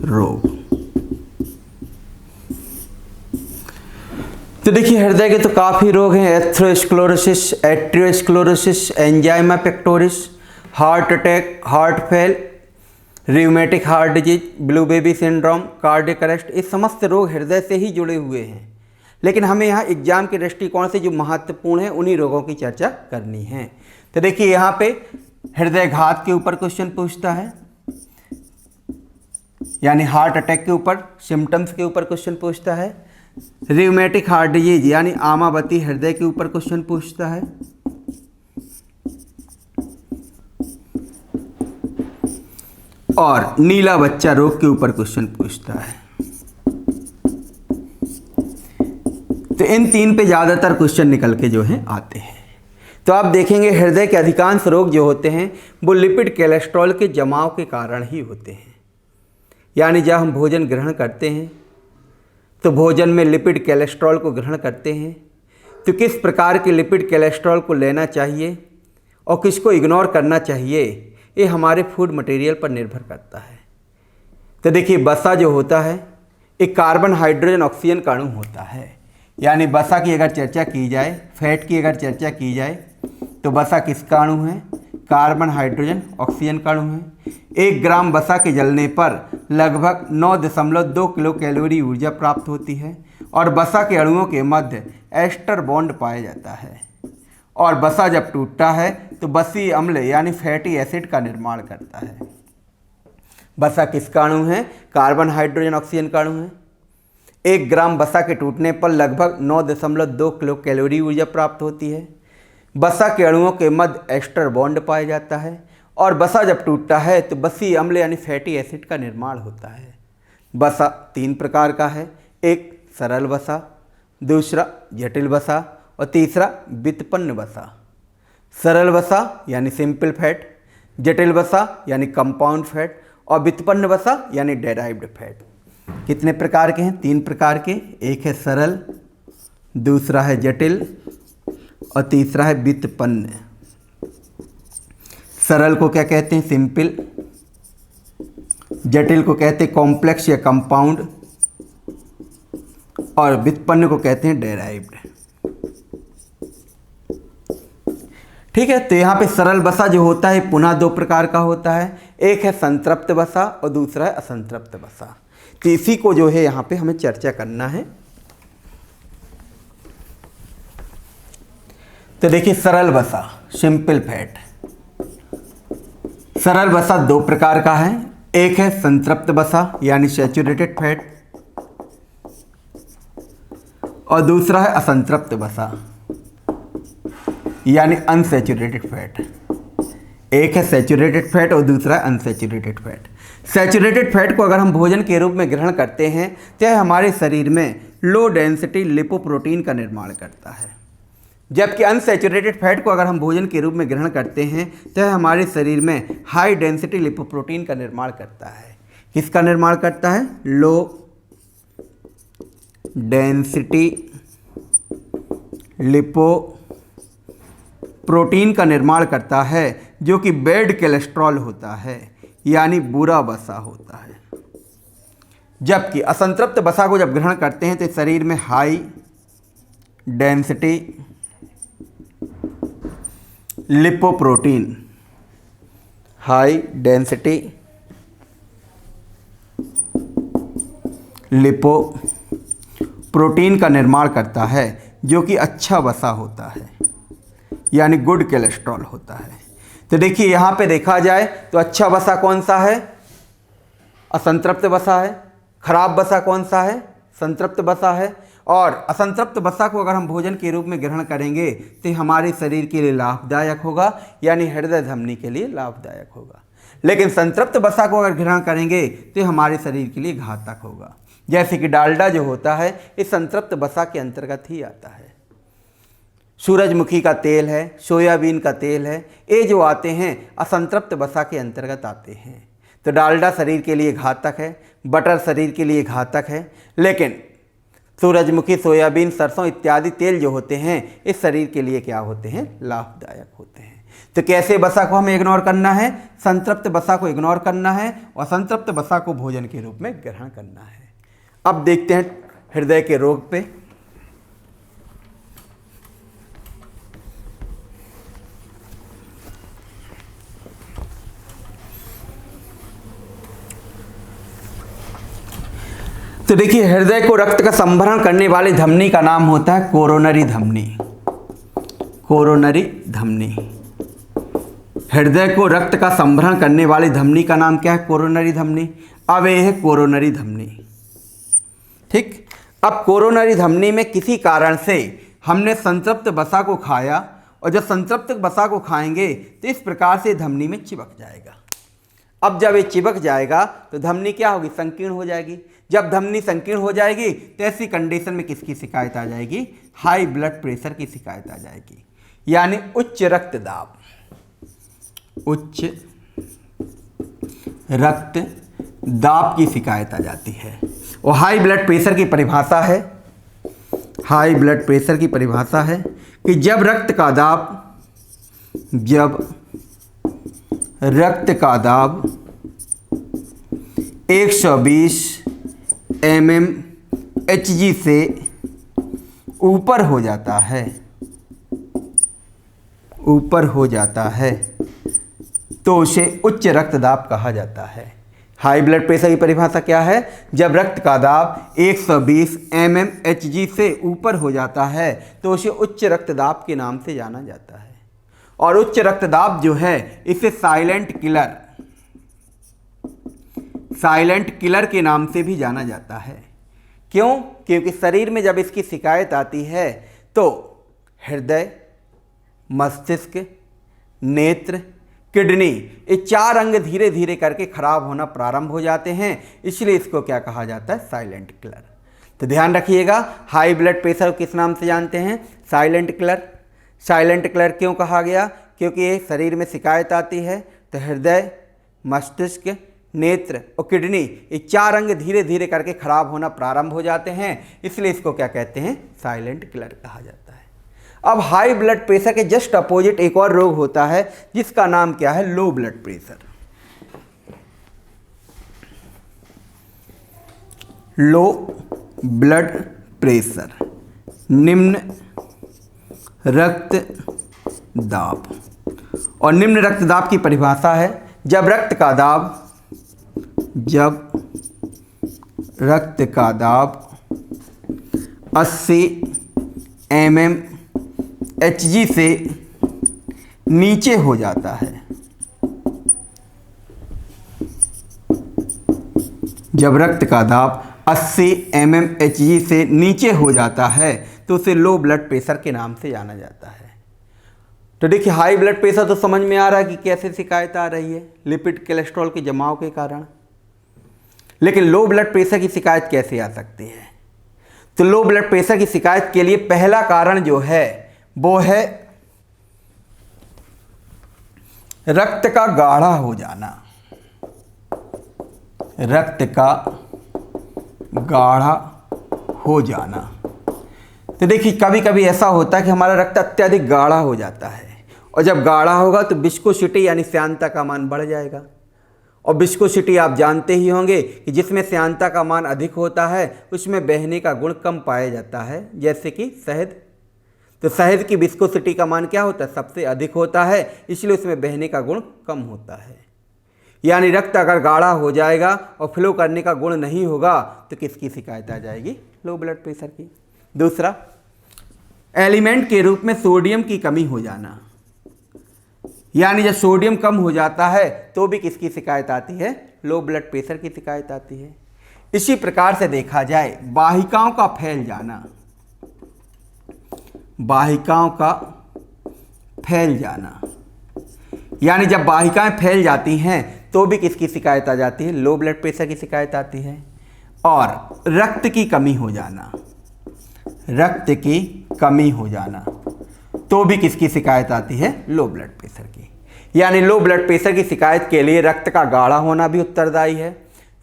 रोग। तो देखिए हृदय के तो काफ़ी रोग हैं। Atherosclerosis, arteriosclerosis, angina pectoris, heart attack, heart fail, rheumatic heart disease, blue baby syndrome, cardiac arrest. ये समस्त रोग हृदय से ही जुड़े हुए हैं। लेकिन हमें यहाँ एग्जाम के दृष्टिकोण से जो महत्वपूर्ण है उन्हीं रोगों की चर्चा करनी है। तो देखिए यहाँ पे हृदयघात के ऊपर क्वेश्चन पूछता है, यानी हार्ट अटैक के ऊपर, सिम्टम्स के ऊपर क्वेश्चन पूछता है। रियूमेटिक हार्ट डिजीज यानी आमावती हृदय के ऊपर क्वेश्चन पूछता है। और नीला बच्चा रोग के ऊपर क्वेश्चन पूछता है। तो इन 3 पे ज़्यादातर क्वेश्चन निकल के जो हैं आते हैं। तो आप देखेंगे हृदय के अधिकांश रोग जो होते हैं वो लिपिड कोलेस्ट्रॉल के जमाव के कारण ही होते हैं। यानी जब हम भोजन ग्रहण करते हैं तो भोजन में लिपिड कोलेस्ट्रॉल को ग्रहण करते हैं। तो किस प्रकार के लिपिड कोलेस्ट्रॉल को लेना चाहिए और किसको इग्नोर करना चाहिए, ये हमारे फूड मटेरियल पर निर्भर करता है। तो देखिए वसा जो होता है एक कार्बन हाइड्रोजन ऑक्सीजन का अणु होता है। यानी वसा की अगर चर्चा की जाए, फैट की अगर चर्चा की जाए, तो वसा किसका अणु है? कार्बन हाइड्रोजन ऑक्सीजन का अणु है। 1 ग्राम वसा के जलने पर लगभग 9.2 किलो कैलोरी ऊर्जा प्राप्त होती है और वसा के अणुओं के मध्य एस्टर बॉन्ड पाया जाता है। और वसा जब टूटता है तो वसीय अम्ल यानी फैटी एसिड का निर्माण करता है। वसा किसका अणु है? कार्बन हाइड्रोजन ऑक्सीजन का अणु है। 1 ग्राम वसा के टूटने पर लगभग 9.2 किलो कैलोरी ऊर्जा प्राप्त होती है। वसा के अणुओं के मध्य एस्टर बॉन्ड पाया जाता है और वसा जब टूटता है तो वसीय अम्ल यानी फैटी एसिड का निर्माण होता है। वसा 3 प्रकार का है, एक सरल वसा, दूसरा जटिल वसा और तीसरा व्युत्पन्न वसा। सरल वसा यानी सिंपल फैट, जटिल वसा यानी कंपाउंड फैट और व्युत्पन्न वसा यानी डेराइव्ड फैट। कितने प्रकार के हैं? 3 प्रकार के। एक है सरल, दूसरा है जटिल और तीसरा है व्युत्पन्न। सरल को क्या कहते हैं? सिंपल। जटिल को कहते हैं कॉम्प्लेक्स या कंपाउंड और व्युत्पन्न को कहते हैं डेराइव्ड। ठीक है, तो यहाँ पे सरल वसा जो होता है पुनः 2 प्रकार का होता है, एक है संतृप्त वसा और दूसरा है असंतृप्त वसा। तो इसी को जो है यहाँ पे हमें चर्चा करना है। तो देखिए सरल वसा, सिंपल फैट। सरल वसा 2 प्रकार का है, एक है संतृप्त वसा यानी सैचुरेटेड फैट और दूसरा है असंतृप्त वसा यानी अनसैचुरेटेड फैट। एक है सैचुरेटेड फैट और दूसरा है अनसैचुरेटेड फैट। सैचुरेटेड फैट को अगर हम भोजन के रूप में ग्रहण करते हैं तो यह हमारे शरीर में लो डेंसिटी लिपोप्रोटीन का निर्माण करता है, जबकि अनसैचुरेटेड फैट को अगर हम भोजन के रूप में ग्रहण करते हैं तो यह हमारे शरीर में हाई डेंसिटी लिपोप्रोटीन का निर्माण करता है। किसका निर्माण करता है? लो डेंसिटी लिपोप्रोटीन का निर्माण करता है, जो कि बैड कोलेस्ट्रॉल होता है यानी बुरा वसा होता है। जबकि असंतृप्त वसा को जब ग्रहण करते हैं तो शरीर में high density lipoprotein, high density lipoprotein का निर्माण करता है, जो कि अच्छा वसा होता है यानी गुड कोलेस्ट्रॉल होता है। तो देखिए यहाँ पे देखा जाए तो अच्छा वसा कौन सा है? असंतृप्त वसा है। खराब वसा कौन सा है? संतृप्त वसा है। और असंतृप्त वसा को अगर हम भोजन के रूप में ग्रहण करेंगे तो हमारे शरीर के लिए लाभदायक होगा यानी हृदय धमनी के लिए लाभदायक होगा। लेकिन संतृप्त वसा को अगर ग्रहण करेंगे तो हमारे शरीर के लिए घातक होगा। जैसे कि डालडा जो होता है इस संतृप्त वसा के अंतर्गत ही आता है। सूरजमुखी का तेल है, सोयाबीन का तेल है, ये जो आते हैं असंतृप्त वसा के अंतर्गत आते हैं। तो डालडा शरीर के लिए घातक है, बटर शरीर के लिए घातक है, लेकिन सूरजमुखी, सोयाबीन, सरसों इत्यादि तेल जो होते हैं इस शरीर के लिए क्या होते हैं? लाभदायक होते हैं। तो कैसे वसा को हमें इग्नोर करना है? संतृप्त वसा को इग्नोर करना है और संतृप्त वसा को भोजन के रूप में ग्रहण करना है। अब देखते हैं हृदय के रोग पे। तो देखिए हृदय को रक्त का संभरण करने वाली धमनी का नाम होता है कोरोनरी धमनी। कोरोनरी धमनी। हृदय को रक्त का संभरण करने वाली धमनी का नाम क्या है? कोरोनरी धमनी। अब यह है कोरोनरी धमनी। ठीक, अब कोरोनरी धमनी में किसी कारण से हमने संतृप्त वसा को खाया और जब संतृप्त वसा को खाएंगे तो इस प्रकार से धमनी में चिपक जाएगा। अब जब ये चिपक जाएगा तो धमनी क्या होगी? संकीर्ण हो जाएगी। जब धमनी संकीर्ण हो जाएगी तो ऐसी कंडीशन में किसकी शिकायत आ जाएगी? हाई ब्लड प्रेशर की शिकायत आ जाएगी यानी उच्च रक्तदाब। उच्च रक्तदाब की शिकायत आ जाती है। और हाई ब्लड प्रेशर की परिभाषा है, हाई ब्लड प्रेशर की परिभाषा है कि जब रक्त का दाब 120 mmHg से ऊपर हो जाता है, ऊपर हो जाता है तो उसे उच्च रक्तदाब कहा जाता है। हाई ब्लड प्रेशर की परिभाषा क्या है? जब रक्त का दाब 120 mmHg से ऊपर हो जाता है तो उसे उच्च रक्तदाब के नाम से जाना जाता है। और उच्च रक्तदाब जो है इसे साइलेंट किलर के नाम से भी जाना जाता है। क्यों? क्योंकि शरीर में जब इसकी शिकायत आती है तो हृदय, मस्तिष्क, नेत्र, किडनी, ये 4 अंग धीरे धीरे करके खराब होना प्रारंभ हो जाते हैं, इसलिए इसको क्या कहा जाता है? Silent killer. तो ध्यान रखिएगा, हाई ब्लड प्रेशर किस नाम से जानते हैं? Silent killer. साइलेंट किलर क्यों कहा गया? क्योंकि ये शरीर में शिकायत आती है तो हृदय, मस्तिष्क, नेत्र और किडनी, ये 4 अंग धीरे धीरे करके खराब होना प्रारंभ हो जाते हैं, इसलिए इसको क्या कहते हैं? साइलेंट किलर कहा जाता है। अब हाई ब्लड प्रेशर के जस्ट अपोजिट एक और रोग होता है जिसका नाम क्या है? Low blood pressure. Low blood pressure, निम्न रक्तदाब। और निम्न रक्तदाब की परिभाषा है जब रक्त का दाब 80 mmHg से नीचे हो जाता है। जब रक्त का दाब 80 mmHg से नीचे हो जाता है तो उसे लो ब्लड प्रेशर के नाम से जाना जाता है। तो देखिए, हाई ब्लड प्रेशर तो समझ में आ रहा है कि कैसे शिकायत आ रही है, लिपिड कोलेस्ट्रॉल के जमाव के कारण। लेकिन लो ब्लड प्रेशर की शिकायत कैसे आ सकती है? तो लो ब्लड प्रेशर की शिकायत के लिए पहला कारण जो है वो है रक्त का गाढ़ा हो जाना। रक्त का गाढ़ा हो जाना। तो देखिए, कभी कभी ऐसा होता है कि हमारा रक्त अत्यधिक गाढ़ा हो जाता है, और जब गाढ़ा होगा तो विस्कोसिटी यानी श्यानता का मान बढ़ जाएगा। और विस्कोसिटी आप जानते ही होंगे कि जिसमें श्यानता का मान अधिक होता है उसमें बहने का गुण कम पाया जाता है, जैसे कि शहद। तो शहद की विस्कोसिटी का मान क्या होता है? सबसे अधिक होता है, इसलिए उसमें बहने का गुण कम होता है। यानी रक्त अगर गाढ़ा हो जाएगा और फ्लो करने का गुण नहीं होगा तो किसकी शिकायत आ जाएगी? लो ब्लड प्रेशर की। दूसरा, एलिमेंट के रूप में सोडियम की कमी हो जाना। यानी जब सोडियम कम हो जाता है तो भी किसकी शिकायत आती है? लो ब्लड प्रेशर की शिकायत आती है। इसी प्रकार से देखा जाए, वाहिकाओं का फैल जाना। वाहिकाओं का फैल जाना, यानी जब वाहिकाएं फैल जाती हैं तो भी किसकी शिकायत आ जाती है? लो ब्लड प्रेशर की शिकायत आती है। और रक्त की कमी हो जाना, रक्त की कमी हो जाना तो भी किसकी शिकायत आती है? लो ब्लड प्रेशर की। यानी लो ब्लड प्रेशर की शिकायत के लिए रक्त का गाढ़ा होना भी उत्तरदायी है,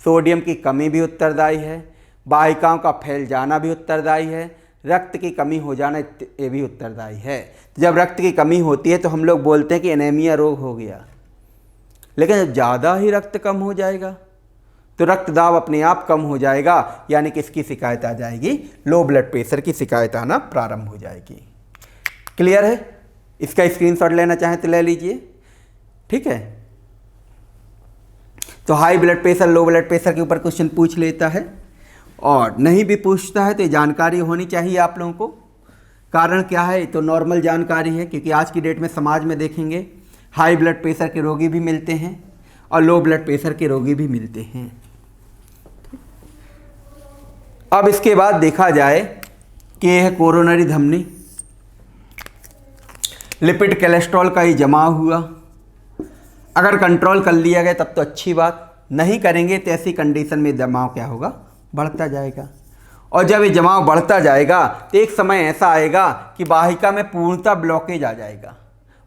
सोडियम की कमी भी उत्तरदायी है, वाहिकाओं का फैल जाना भी उत्तरदायी है, रक्त की कमी हो जाना ये भी उत्तरदायी है। जब रक्त की कमी होती है तो हम लोग बोलते हैं कि एनीमिया रोग हो गया। लेकिन जब ज़्यादा ही रक्त कम हो जाएगा तो रक्तदाब अपने आप कम हो जाएगा, यानी किसकी शिकायत आ जाएगी? लो ब्लड प्रेशर की शिकायत आना प्रारंभ हो जाएगी। क्लियर है? इसका स्क्रीनशॉट लेना चाहें तो ले लीजिए, ठीक है। तो high blood pressure, low blood pressure के ऊपर क्वेश्चन पूछ लेता है, और नहीं भी पूछता है तो ये जानकारी होनी चाहिए आप लोगों को। कारण क्या है? तो नॉर्मल जानकारी है, क्योंकि आज की डेट में समाज में देखेंगे हाई ब्लड प्रेशर के रोगी भी मिलते हैं और लो ब्लड प्रेशर के रोगी भी मिलते हैं। अब इसके बाद देखा जाए कि यह है कोरोनरी धमनी। लिपिड कोलेस्ट्रॉल का ही जमाव हुआ, अगर कंट्रोल कर लिया गया तब तो अच्छी बात, नहीं करेंगे तो ऐसी कंडीशन में जमाव क्या होगा? बढ़ता जाएगा। और जब ये जमाव बढ़ता जाएगा तो एक समय ऐसा आएगा कि वाहिका में पूर्णतः ब्लॉकेज आ जाएगा,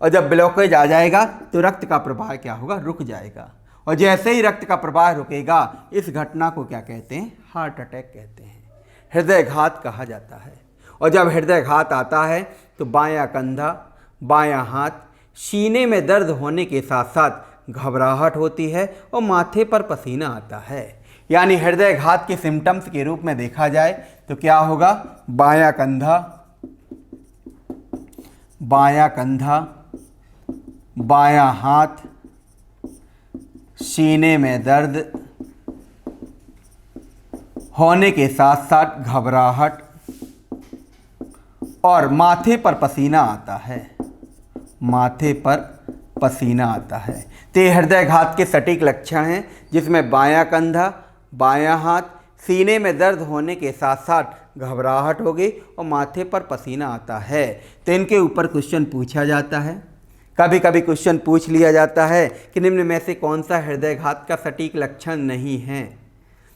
और जब ब्लॉकेज आ जाएगा तो रक्त का प्रवाह क्या होगा? रुक जाएगा। और जैसे ही रक्त का प्रवाह रुकेगा, इस घटना को क्या कहते हैं? हार्ट अटैक कहते हैं, हृदयघात कहा जाता है। और जब हृदयघात आता है तो बायां कंधा, बायां हाथ, सीने में दर्द होने के साथ साथ घबराहट होती है और माथे पर पसीना आता है। यानी हृदयघात के सिम्टम्स के रूप में देखा जाए तो क्या होगा, बायां कंधा, बायां कंधा, बायां हाथ, सीने में दर्द होने के साथ साथ घबराहट और माथे पर पसीना आता है, माथे पर पसीना आता है। तो ये हृदयघात के सटीक लक्षण हैं, जिसमें बायां कंधा, बायां हाथ, सीने में दर्द होने के साथ साथ घबराहट होगी और माथे पर पसीना आता है। तो इनके ऊपर क्वेश्चन पूछा जाता है। कभी कभी क्वेश्चन पूछ लिया जाता है कि निम्न में से कौन सा हृदयघात का सटीक लक्षण नहीं है,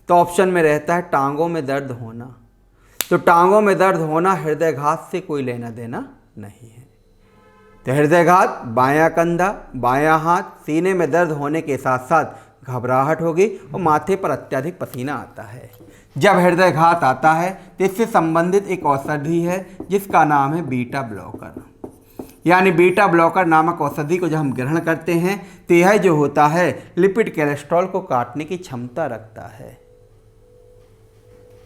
तो ऑप्शन में रहता है टांगों में दर्द होना। तो टांगों में दर्द होना हृदयघात से कोई लेना देना नहीं है। तो हृदयघात बायां कंधा, बायां हाथ, सीने में दर्द होने के साथ साथ घबराहट होगी और माथे पर अत्यधिक पसीना आता है। जब हृदयघात आता है तो इससे संबंधित एक औषधि है जिसका नाम है बीटा ब्लॉकर। यानी बीटा ब्लॉकर नामक औषधि को जब हम ग्रहण करते हैं तो यह जो होता है लिपिड कोलेस्ट्रॉल को काटने की क्षमता रखता है,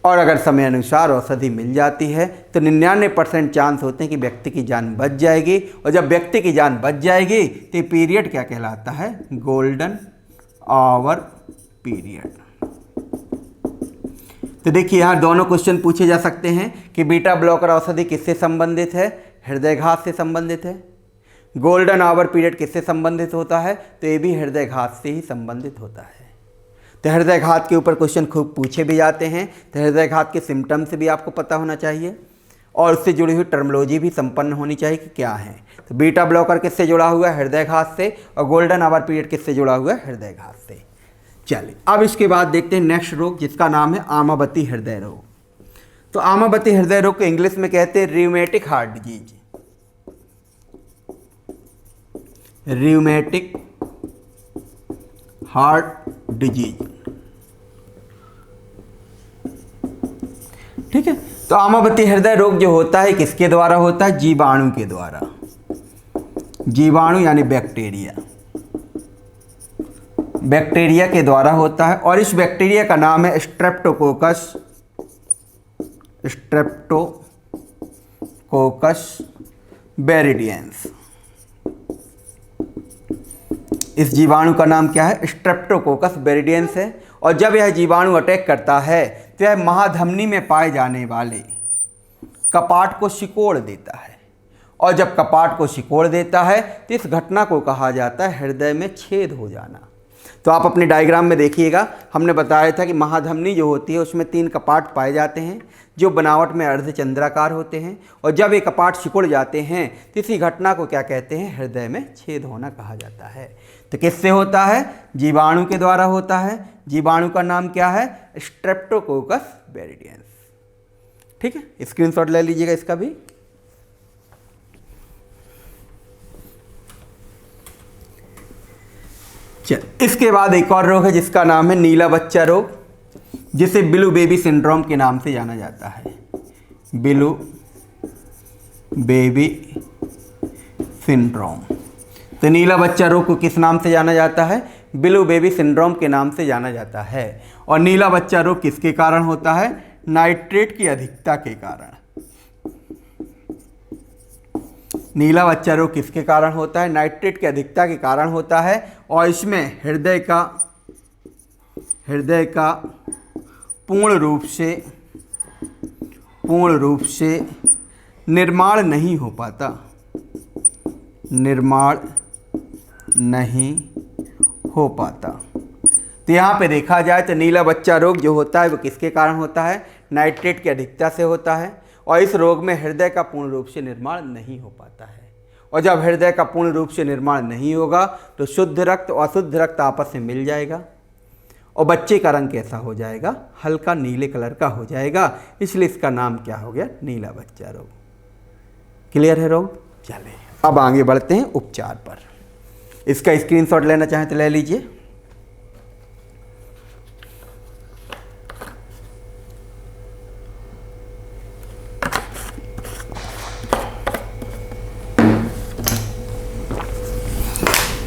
और अगर समय अनुसार औषधि मिल जाती है तो 99% चांस होते हैं कि व्यक्ति की जान बच जाएगी। और जब व्यक्ति की जान बच जाएगी तो ये पीरियड क्या कहलाता है, गोल्डन आवर पीरियड। तो देखिए यहाँ दोनों क्वेश्चन पूछे जा सकते हैं कि बीटा ब्लॉकर औषधि किससे संबंधित है, हृदयघात से संबंधित है। गोल्डन आवर पीरियड किससे संबंधित होता है, तो ये भी हृदयघात से ही संबंधित होता है। तो हृदयघात के ऊपर क्वेश्चन खूब पूछे भी जाते हैं। तो हृदयघात के सिम्टम्स भी आपको पता होना चाहिए और उससे जुड़ी हुई टर्मिनोलॉजी भी संपन्न होनी चाहिए कि क्या है। तो बीटा ब्लॉकर किससे जुड़ा हुआ है, हृदयघात से, और गोल्डन आवर पीरियड किससे जुड़ा हुआ है, हृदयघात से। चलिए अब इसके बाद देखते हैं नेक्स्ट रोग, जिसका नाम है आमावती हृदय रोग। तो आमावती हृदय रोग को इंग्लिश में कहते हैं रियूमेटिक हार्ट डिजीज, रियूमेटिक हार्ट डिजीज। ठीक है, तो आमावती हृदय रोग जो होता है किसके द्वारा होता है, जीवाणु के द्वारा। जीवाणु यानी बैक्टीरिया, बैक्टीरिया के द्वारा होता है। और इस बैक्टीरिया का नाम है स्ट्रेप्टोकोकस, स्ट्रेप्टोकोकस बेरिडियंस। इस जीवाणु का नाम क्या है, स्ट्रेप्टोकोकस बेरिडियंस है। और जब यह जीवाणु अटैक करता है तो यह महाधमनी में पाए जाने वाले कपाट को सिकोड़ देता है, और जब कपाट को सिकोड़ देता है तो इस घटना को कहा जाता है हृदय में छेद हो जाना। तो आप अपने डायग्राम में देखिएगा, हमने बताया था कि महाधमनी जो होती है उसमें 3 कपाट पाए जाते हैं जो बनावट में अर्धचंद्राकार होते हैं, और जब ये कपाट सिकुड़ जाते हैं तो इसी घटना को क्या कहते हैं, हृदय में छेद होना कहा जाता है। तो किससे होता है, जीवाणु के द्वारा होता है। जीवाणु का नाम क्या है, स्ट्रेप्टोकोकस बेरिडियंस। ठीक है, स्क्रीनशॉट ले लीजिएगा इसका भी। चल, इसके बाद एक और रोग है जिसका नाम है नीला बच्चा रोग, जिसे बिलू बेबी सिंड्रोम के नाम से जाना जाता है। बिलू बेबी सिंड्रोम। तो नीला बच्चा रोग को किस नाम से जाना जाता है, बिलू बेबी सिंड्रोम के नाम से जाना जाता है। और नीला बच्चा रोग किसके कारण होता है, नाइट्रेट की अधिकता के कारण। नीला बच्चा रोग किसके कारण होता है, नाइट्रेट की अधिकता के कारण होता है। और इसमें हृदय का पूर्ण रूप से निर्माण नहीं हो पाता, निर्माण नहीं हो पाता। तो यहाँ पे देखा जाए तो नीला बच्चा रोग जो होता है वो किसके कारण होता है, नाइट्रेट की अधिकता से होता है। और इस रोग में हृदय का पूर्ण रूप से निर्माण नहीं हो पाता है। और जब हृदय का पूर्ण रूप से निर्माण नहीं होगा तो शुद्ध रक्त और अशुद्ध रक्त आपस में मिल जाएगा, और बच्चे का रंग कैसा हो जाएगा, हल्का नीले कलर का हो जाएगा। इसलिए इसका नाम क्या हो गया, नीला बच्चा रोग। क्लियर है रोग। चलिए अब आगे बढ़ते हैं उपचार पर। इसका स्क्रीनशॉट लेना चाहें तो ले लीजिए।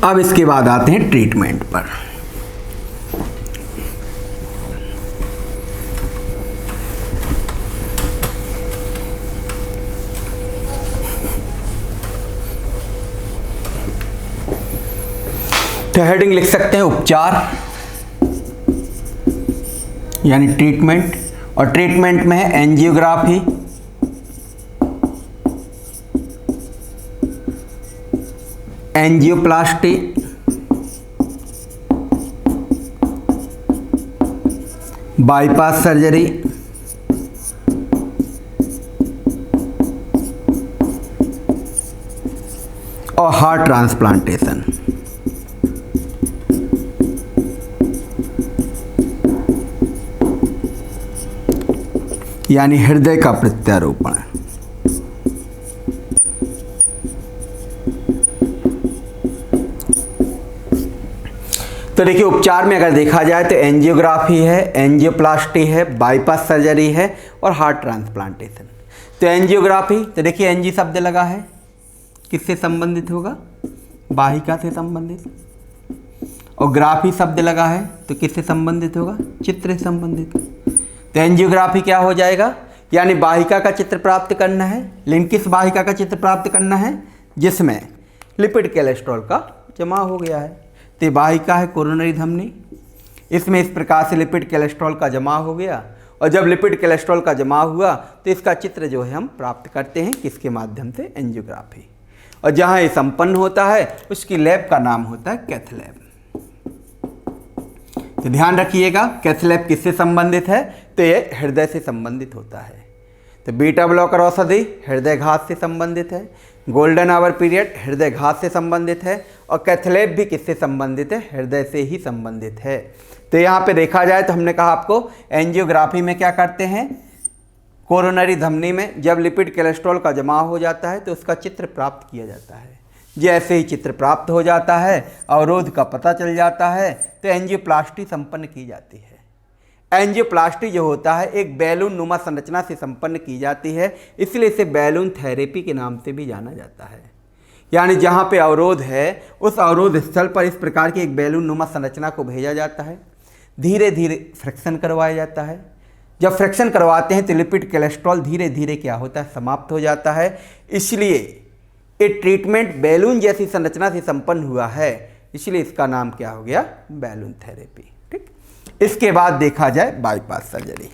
अब इसके बाद आते हैं ट्रीटमेंट पर। तो हेडिंग लिख सकते हैं उपचार यानी ट्रीटमेंट, और ट्रीटमेंट में है एंजियोग्राफी, एंजियोप्लास्टी, बाईपास सर्जरी, और हार्ट ट्रांसप्लांटेशन। यानी हृदय का प्रत्यारोपण। तो देखिए उपचार में अगर देखा जाए तो एंजियोग्राफी है, एंजियोप्लास्टी है, बाईपास सर्जरी है और हार्ट ट्रांसप्लांटेशन। तो एंजियोग्राफी, तो देखिए एंजी शब्द लगा है, किससे संबंधित होगा? वाहिका से संबंधित। और ग्राफी शब्द लगा है तो किससे संबंधित होगा? चित्र से संबंधित। तो एंजियोग्राफी क्या हो जाएगा? यानी वाहिका का चित्र प्राप्त करना है। लेकिन किस वाहिका का चित्र प्राप्त करना है? जिसमें लिपिड कोलेस्ट्रॉल का जमा हो गया है। तो वाहिका है कोरोनरी धमनी, इसमें इस प्रकार से लिपिड कोलेस्ट्रॉल का जमा हो गया, और जब लिपिड कोलेस्ट्रॉल का जमा हुआ तो इसका चित्र जो है हम प्राप्त करते हैं किसके माध्यम से? एंजियोग्राफी। और जहाँ ये संपन्न होता है उसकी लैब का नाम होता है कैथ लैब। तो ध्यान रखिएगा कैथ लैब किससे संबंधित है? तो ये हृदय से संबंधित होता है। तो बीटा ब्लॉकर औषधि हृदय घात से संबंधित है, गोल्डन आवर पीरियड हृदय घात से संबंधित है, और कैथ लैब भी किससे संबंधित है? हृदय से ही संबंधित है। तो यहाँ पे देखा जाए तो हमने कहा आपको एंजियोग्राफी में क्या करते हैं? कोरोनरी धमनी में जब लिपिड कोलेस्ट्रॉल का जमा हो जाता है तो उसका चित्र प्राप्त किया जाता है। जैसे ही चित्र प्राप्त हो जाता है, अवरोध का पता चल जाता है, तो एंजियोप्लास्टी संपन्न की जाती है। एंजियोप्लास्टी जो होता है एक बैलून नुमा संरचना से संपन्न की जाती है, इसलिए इसे बैलून थेरेपी के नाम से भी जाना जाता है। यानी जहाँ पे अवरोध है उस अवरोध स्थल पर इस प्रकार की एक बैलून नुमा संरचना को भेजा जाता है, धीरे धीरे फ्रिक्शन करवाया जाता है। जब फ्रिक्शन करवाते हैं तो लिपिड कोलेस्ट्रॉल धीरे धीरे क्या होता है? समाप्त हो जाता है। इसलिए ये ट्रीटमेंट बैलून जैसी संरचना से संपन्न हुआ है, इसलिए इसका नाम क्या हो गया? Balloon therapy. ठीक, इसके बाद देखा जाए बाईपास सर्जरी।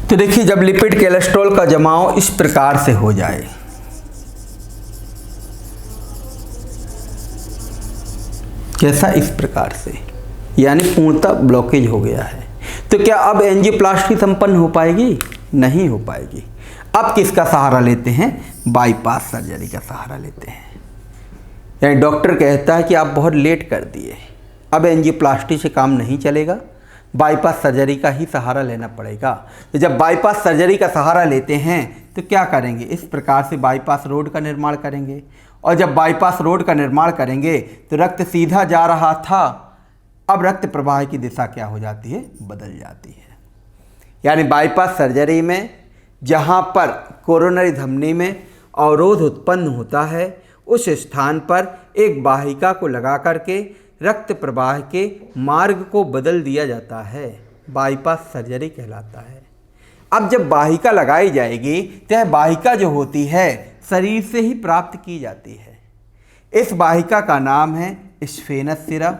तो देखिए जब लिपिड कोलेस्ट्रॉल का जमाव इस प्रकार से हो जाए, कैसा? इस प्रकार से, यानी पूर्णतः ब्लॉकेज हो गया है, तो क्या अब एंजियोप्लास्टी संपन्न हो पाएगी? नहीं हो पाएगी। अब किसका सहारा लेते हैं? बाईपास सर्जरी का सहारा लेते हैं। यानी डॉक्टर कहता है कि आप बहुत लेट कर दिए, अब एंजियोप्लास्टी से काम नहीं चलेगा, बाईपास सर्जरी का ही सहारा लेना पड़ेगा। तो जब बाईपास सर्जरी का सहारा लेते हैं तो क्या करेंगे? इस प्रकार से बाईपास रोड का निर्माण करेंगे, और जब बाईपास रोड का निर्माण करेंगे तो रक्त सीधा जा रहा था, अब रक्त प्रवाह की दिशा क्या हो जाती है? बदल जाती है। यानी बाईपास सर्जरी में जहाँ पर कोरोनरी धमनी में अवरोध उत्पन्न होता है उस स्थान पर एक वाहिका को लगा करके रक्त प्रवाह के मार्ग को बदल दिया जाता है, बाईपास सर्जरी कहलाता है। अब जब वाहिका लगाई जाएगी तो यह वाहिका जो होती है शरीर से ही प्राप्त की जाती है। इस वाहिका का नाम है स्फेनस सिरा,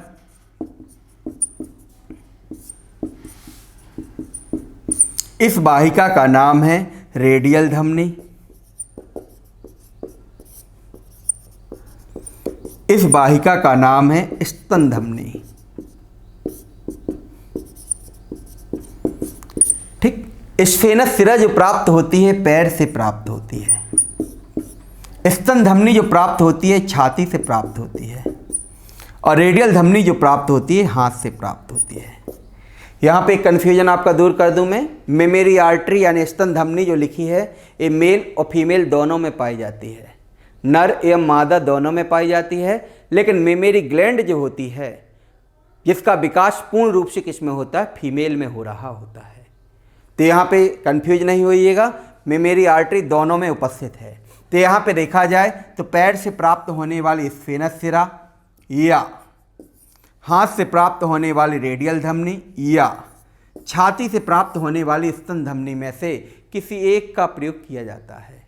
इस वाहिका का नाम है रेडियल धमनी, इस वाहिका का नाम है स्तन धमनी। ठीक, स्फेनस सिरा जो प्राप्त होती है पैर से प्राप्त होती है, स्तन धमनी जो प्राप्त होती है छाती से प्राप्त होती है, और रेडियल धमनी जो प्राप्त होती है हाथ से प्राप्त होती है। यहाँ पे एक कन्फ्यूजन आपका दूर कर दूं मैं, मेमोरी आर्टरी यानी स्तन धमनी जो लिखी है ये मेल और फीमेल दोनों में पाई जाती है, नर एवं मादा दोनों में पाई जाती है, लेकिन मेमोरी ग्लैंड जो होती है जिसका विकास पूर्ण रूप से किस में होता है? फीमेल में हो रहा होता है। तो यहाँ पे कंफ्यूज नहीं होइएगा, मेमोरी आर्टरी दोनों में उपस्थित है। तो यहाँ पे देखा जाए तो पैर से प्राप्त होने वाली स्फेनस सिरा या हाथ से प्राप्त होने वाली रेडियल धमनी या छाती से प्राप्त होने वाली स्तन धमनी में से किसी एक का प्रयोग किया जाता है।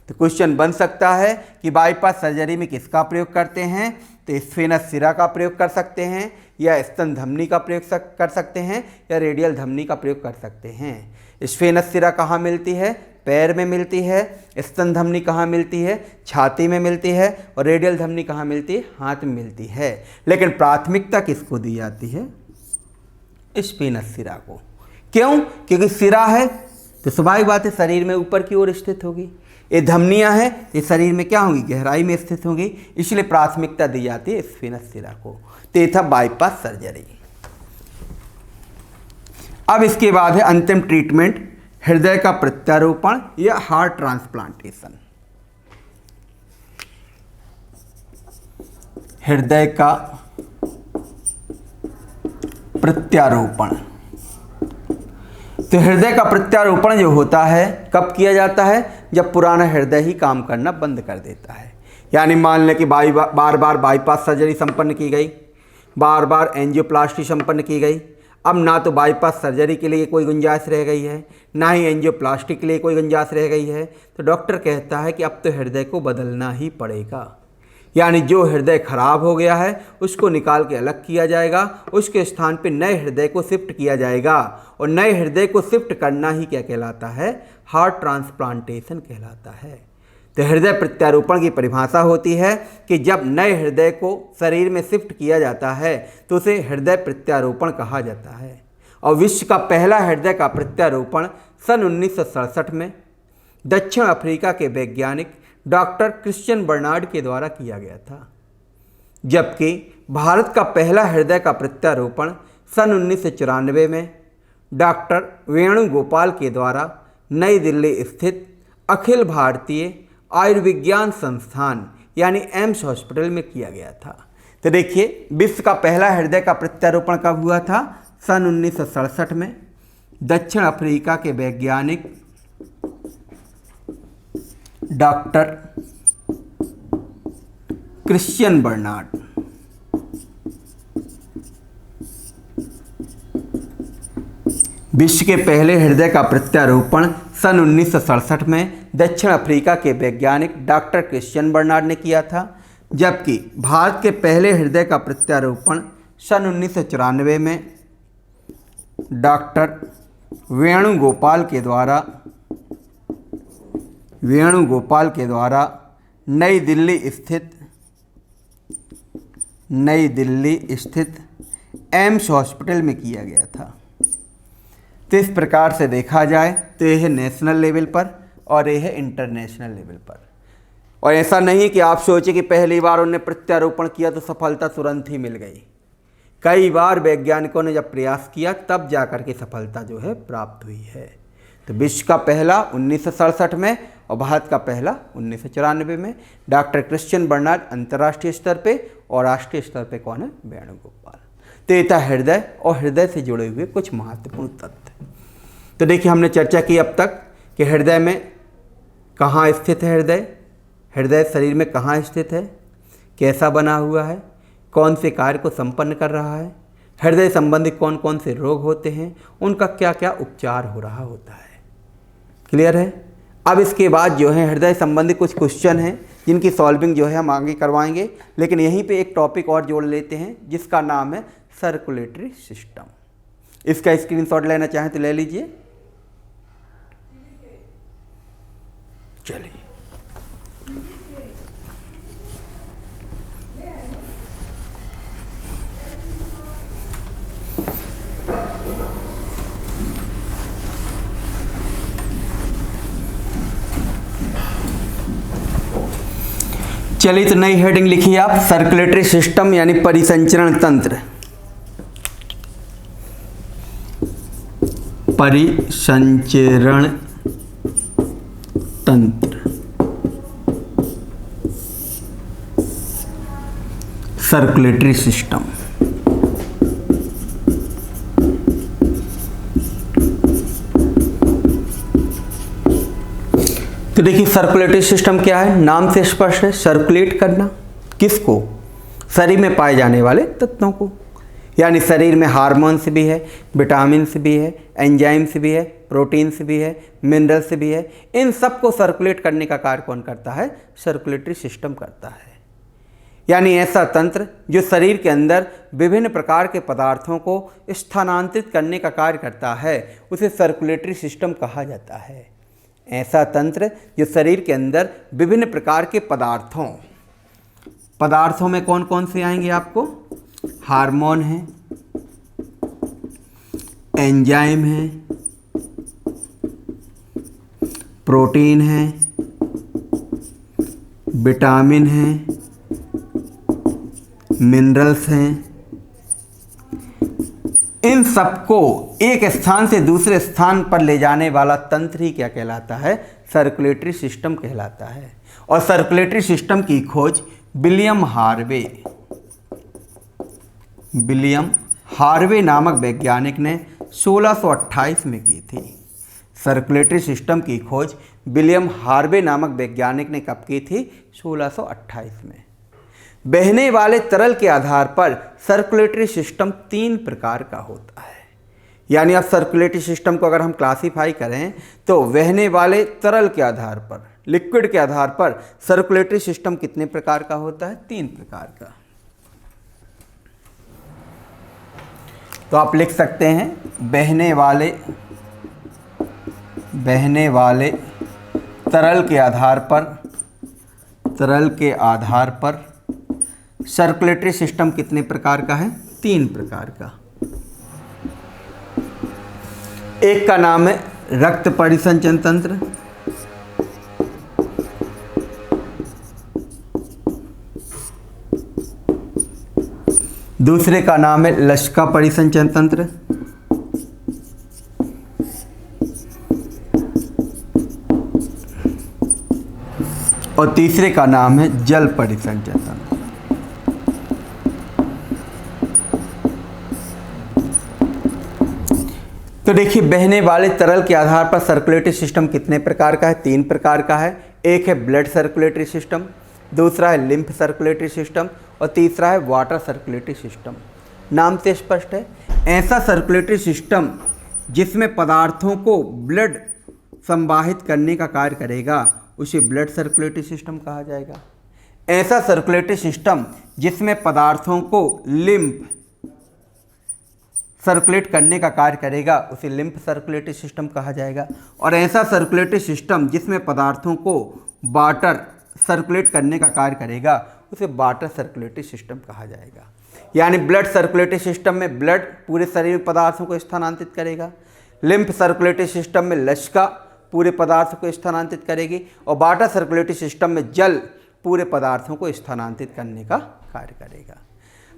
तो क्वेश्चन बन सकता है कि बाईपास सर्जरी में किसका प्रयोग करते हैं, तो स्फेनस सिरा का प्रयोग कर सकते हैं, या स्तन धमनी का प्रयोग कर सकते हैं, या रेडियल धमनी का प्रयोग कर सकते हैं। स्फेनस सिरा कहाँ मिलती है, पैर में मिलती है। स्तन धमनी कहाँ मिलती है, छाती में मिलती है। और रेडियल धमनी कहाँ मिलती है, हाथ में मिलती है। लेकिन प्राथमिकता किसको दी जाती है, स्फेनस सिरा को। क्यों, क्योंकि सिरा है तो स्वाभाविक बात है शरीर में ऊपर की ओर स्थित होगी। ये धमनियां हैं, ये शरीर में क्या होंगी, गहराई में स्थित होंगी, इसलिए प्राथमिकता दी जाती है स्फेनस सिरा को। तो ये था बाईपास सर्जरी। अब इसके बाद है अंतिम ट्रीटमेंट, हृदय का प्रत्यारोपण या हार्ट ट्रांसप्लांटेशन। हृदय का प्रत्यारोपण। तो हृदय का प्रत्यारोपण जो होता है कब किया जाता है, जब पुराना हृदय ही काम करना बंद कर देता है। यानी मान लें कि बार बार बाईपास सर्जरी संपन्न की गई, बार बार एंजियोप्लास्टी संपन्न की गई, अब ना तो बाईपास सर्जरी के लिए कोई गुंजाइश रह गई है, ना ही एंजियोप्लास्टी के लिए कोई गुंजाइश रह गई है, तो डॉक्टर कहता है कि अब तो हृदय को बदलना ही पड़ेगा। यानी जो हृदय खराब हो गया है उसको निकाल के अलग किया जाएगा, उसके स्थान पे नए हृदय को शिफ्ट किया जाएगा। और नए हृदय को शिफ्ट करना ही क्या कहलाता है, हार्ट ट्रांसप्लांटेशन कहलाता है। तो हृदय प्रत्यारोपण की परिभाषा होती है कि जब नए हृदय को शरीर में शिफ्ट किया जाता है तो उसे हृदय प्रत्यारोपण कहा जाता है। और विश्व का पहला हृदय का प्रत्यारोपण सन 1967 में दक्षिण अफ्रीका के वैज्ञानिक डॉक्टर क्रिश्चियन बर्नार्ड के द्वारा किया गया था, जबकि भारत का पहला हृदय का प्रत्यारोपण सन 1994 में डॉक्टर वेणुगोपाल के द्वारा नई दिल्ली स्थित अखिल भारतीय आयुर्विज्ञान संस्थान यानी एम्स हॉस्पिटल में किया गया था। तो देखिए, विश्व का पहला हृदय का प्रत्यारोपण कब हुआ था, सन 1967 में दक्षिण अफ्रीका के वैज्ञानिक डॉक्टर क्रिश्चियन बर्नार्ड। विश्व के पहले हृदय का प्रत्यारोपण सन 1967 में दक्षिण अफ्रीका के वैज्ञानिक डॉक्टर क्रिश्चियन बर्नार्ड ने किया था, जबकि भारत के पहले हृदय का प्रत्यारोपण सन 1994 में डॉक्टर वेणुगोपाल के द्वारा नई दिल्ली स्थित एम्स हॉस्पिटल में किया गया था। तो इस प्रकार से देखा जाए तो यह है नेशनल लेवल पर और यह है इंटरनेशनल लेवल पर। और ऐसा नहीं है कि आप सोचे कि पहली बार उन्होंने प्रत्यारोपण किया तो सफलता तुरंत ही मिल गई। कई बार वैज्ञानिकों ने जब प्रयास किया तब जाकर के सफलता जो है प्राप्त हुई है। तो विश्व का पहला 1967 में और भारत का पहला 1994 में। डॉक्टर क्रिश्चियन बर्नार्ड अंतर्राष्ट्रीय स्तर पे और राष्ट्रीय स्तर पे कौन है, वेणुगोपाल। तो ये था हृदय और हृदय से जुड़े हुए कुछ महत्वपूर्ण तथ्य। तो देखिए, हमने चर्चा की अब तक कि हृदय में कहाँ स्थित है, हृदय शरीर में कहाँ स्थित है, कैसा बना हुआ है, कौन से कार्य को संपन्न कर रहा है, हृदय संबंधी कौन कौन से रोग होते हैं, उनका क्या क्या उपचार हो रहा होता है। क्लियर है। अब इसके बाद जो है हृदय संबंधी कुछ क्वेश्चन हैं जिनकी सॉल्विंग जो है हम आगे करवाएंगे, लेकिन यहीं पे एक टॉपिक और जोड़ लेते हैं जिसका नाम है सर्कुलेटरी सिस्टम। इसका स्क्रीनशॉट लेना चाहें तो ले लीजिए। चलिए, तो नई हेडिंग लिखिए आप, सर्कुलेटरी सिस्टम यानी परिसंचरण तंत्र। परिसंचरण तंत्र, सर्कुलेटरी सिस्टम। तो देखिए, सर्कुलेटरी सिस्टम क्या है, नाम से स्पष्ट है, सर्कुलेट करना। किसको, शरीर में पाए जाने वाले तत्वों को। यानी शरीर में हार्मोन्स भी है, विटामिन्स भी है, एंजाइम्स भी है, प्रोटीन्स भी है, मिनरल्स भी है। इन सब को सर्कुलेट करने का कार्य कौन करता है? सर्कुलेटरी सिस्टम करता है। यानी ऐसा तंत्र जो शरीर के अंदर विभिन्न प्रकार के पदार्थों को स्थानांतरित करने का कार्य करता है, उसे सर्कुलेटरी सिस्टम कहा जाता है। ऐसा तंत्र जो शरीर के अंदर विभिन्न प्रकार के पदार्थों में कौन कौन से आएंगे आपको? हार्मोन है, एंजाइम है, प्रोटीन है, विटामिन है, मिनरल्स हैं। इन सबको एक स्थान से दूसरे स्थान पर ले जाने वाला तंत्र ही क्या कहलाता है? सर्कुलेटरी सिस्टम कहलाता है। और सर्कुलेटरी सिस्टम की खोज विलियम हार्वे नामक वैज्ञानिक ने 1628 में की थी। सर्कुलेटरी सिस्टम की खोज विलियम हार्वे नामक वैज्ञानिक ने कब की थी? 1628 में। बहने वाले तरल के आधार पर सर्कुलेटरी सिस्टम 3 प्रकार का होता है। यानी अब सर्कुलेटरी सिस्टम को अगर हम क्लासीफाई करें तो बहने वाले तरल के आधार पर, लिक्विड के आधार पर सर्कुलेटरी सिस्टम कितने प्रकार का होता है? 3 प्रकार का। तो आप लिख सकते हैं बहने वाले तरल के आधार पर सर्कुलेटरी सिस्टम कितने प्रकार का है? 3 प्रकार का। एक का नाम है रक्त परिसंचन तंत्र, दूसरे का नाम है लसिका परिसंचन तंत्र, और तीसरे का नाम है जल परिसंचन तंत्र। तो देखिए, बहने वाले तरल के आधार पर सर्कुलेटरी सिस्टम कितने प्रकार का है? 3 प्रकार का है। एक है ब्लड सर्कुलेटरी सिस्टम, दूसरा है लिम्फ सर्कुलेटरी सिस्टम, और तीसरा है वाटर सर्कुलेटरी सिस्टम। नाम से स्पष्ट है, ऐसा सर्कुलेटरी सिस्टम जिसमें पदार्थों को ब्लड संवाहित करने का कार्य करेगा उसे ब्लड सर्कुलेटरी सिस्टम कहा जाएगा। ऐसा सर्कुलेटरी सिस्टम जिसमें पदार्थों को लिम्फ सर्कुलेट करने का कार्य करेगा उसे लिम्फ सर्कुलेटरी सिस्टम कहा जाएगा। और ऐसा सर्कुलेटरी सिस्टम जिसमें पदार्थों को वाटर सर्कुलेट करने का कार्य करेगा उसे वाटर सर्कुलेटरी सिस्टम कहा जाएगा। यानी ब्लड सर्कुलेटरी सिस्टम में ब्लड पूरे शरीर में पदार्थों को स्थानांतरित करेगा, लिम्फ सर्कुलेटरी सिस्टम में लसिका पूरे पदार्थों को स्थानांतरित करेगी, और वाटर सर्कुलेटरी सिस्टम में जल पूरे पदार्थों को स्थानांतरित करने का कार्य करेगा।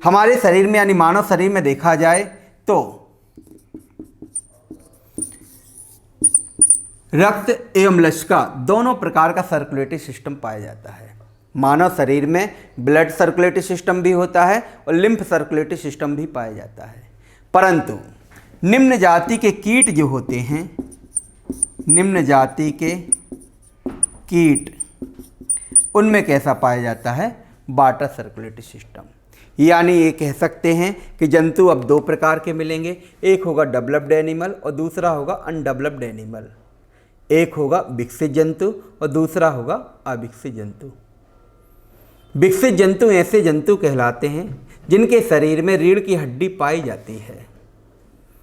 हमारे शरीर में यानी मानव शरीर में देखा जाए तो रक्त एवं लसिका दोनों प्रकार का सर्कुलेटरी सिस्टम पाया जाता है। मानव शरीर में ब्लड सर्कुलेटरी सिस्टम भी होता है और लिम्फ सर्कुलेटरी सिस्टम भी पाया जाता है। परंतु निम्न जाति के कीट जो होते हैं, निम्न जाति के कीट, उनमें कैसा पाया जाता है? Water circulatory system. यानी ये कह सकते हैं कि जंतु अब 2 प्रकार के मिलेंगे, एक होगा डेवलप्ड एनिमल और दूसरा होगा अनडेवलप्ड एनिमल। एक होगा विकसित जंतु और दूसरा होगा अविकसित जंतु। विकसित जंतु ऐसे जंतु कहलाते हैं जिनके शरीर में रीढ़ की हड्डी पाई जाती है,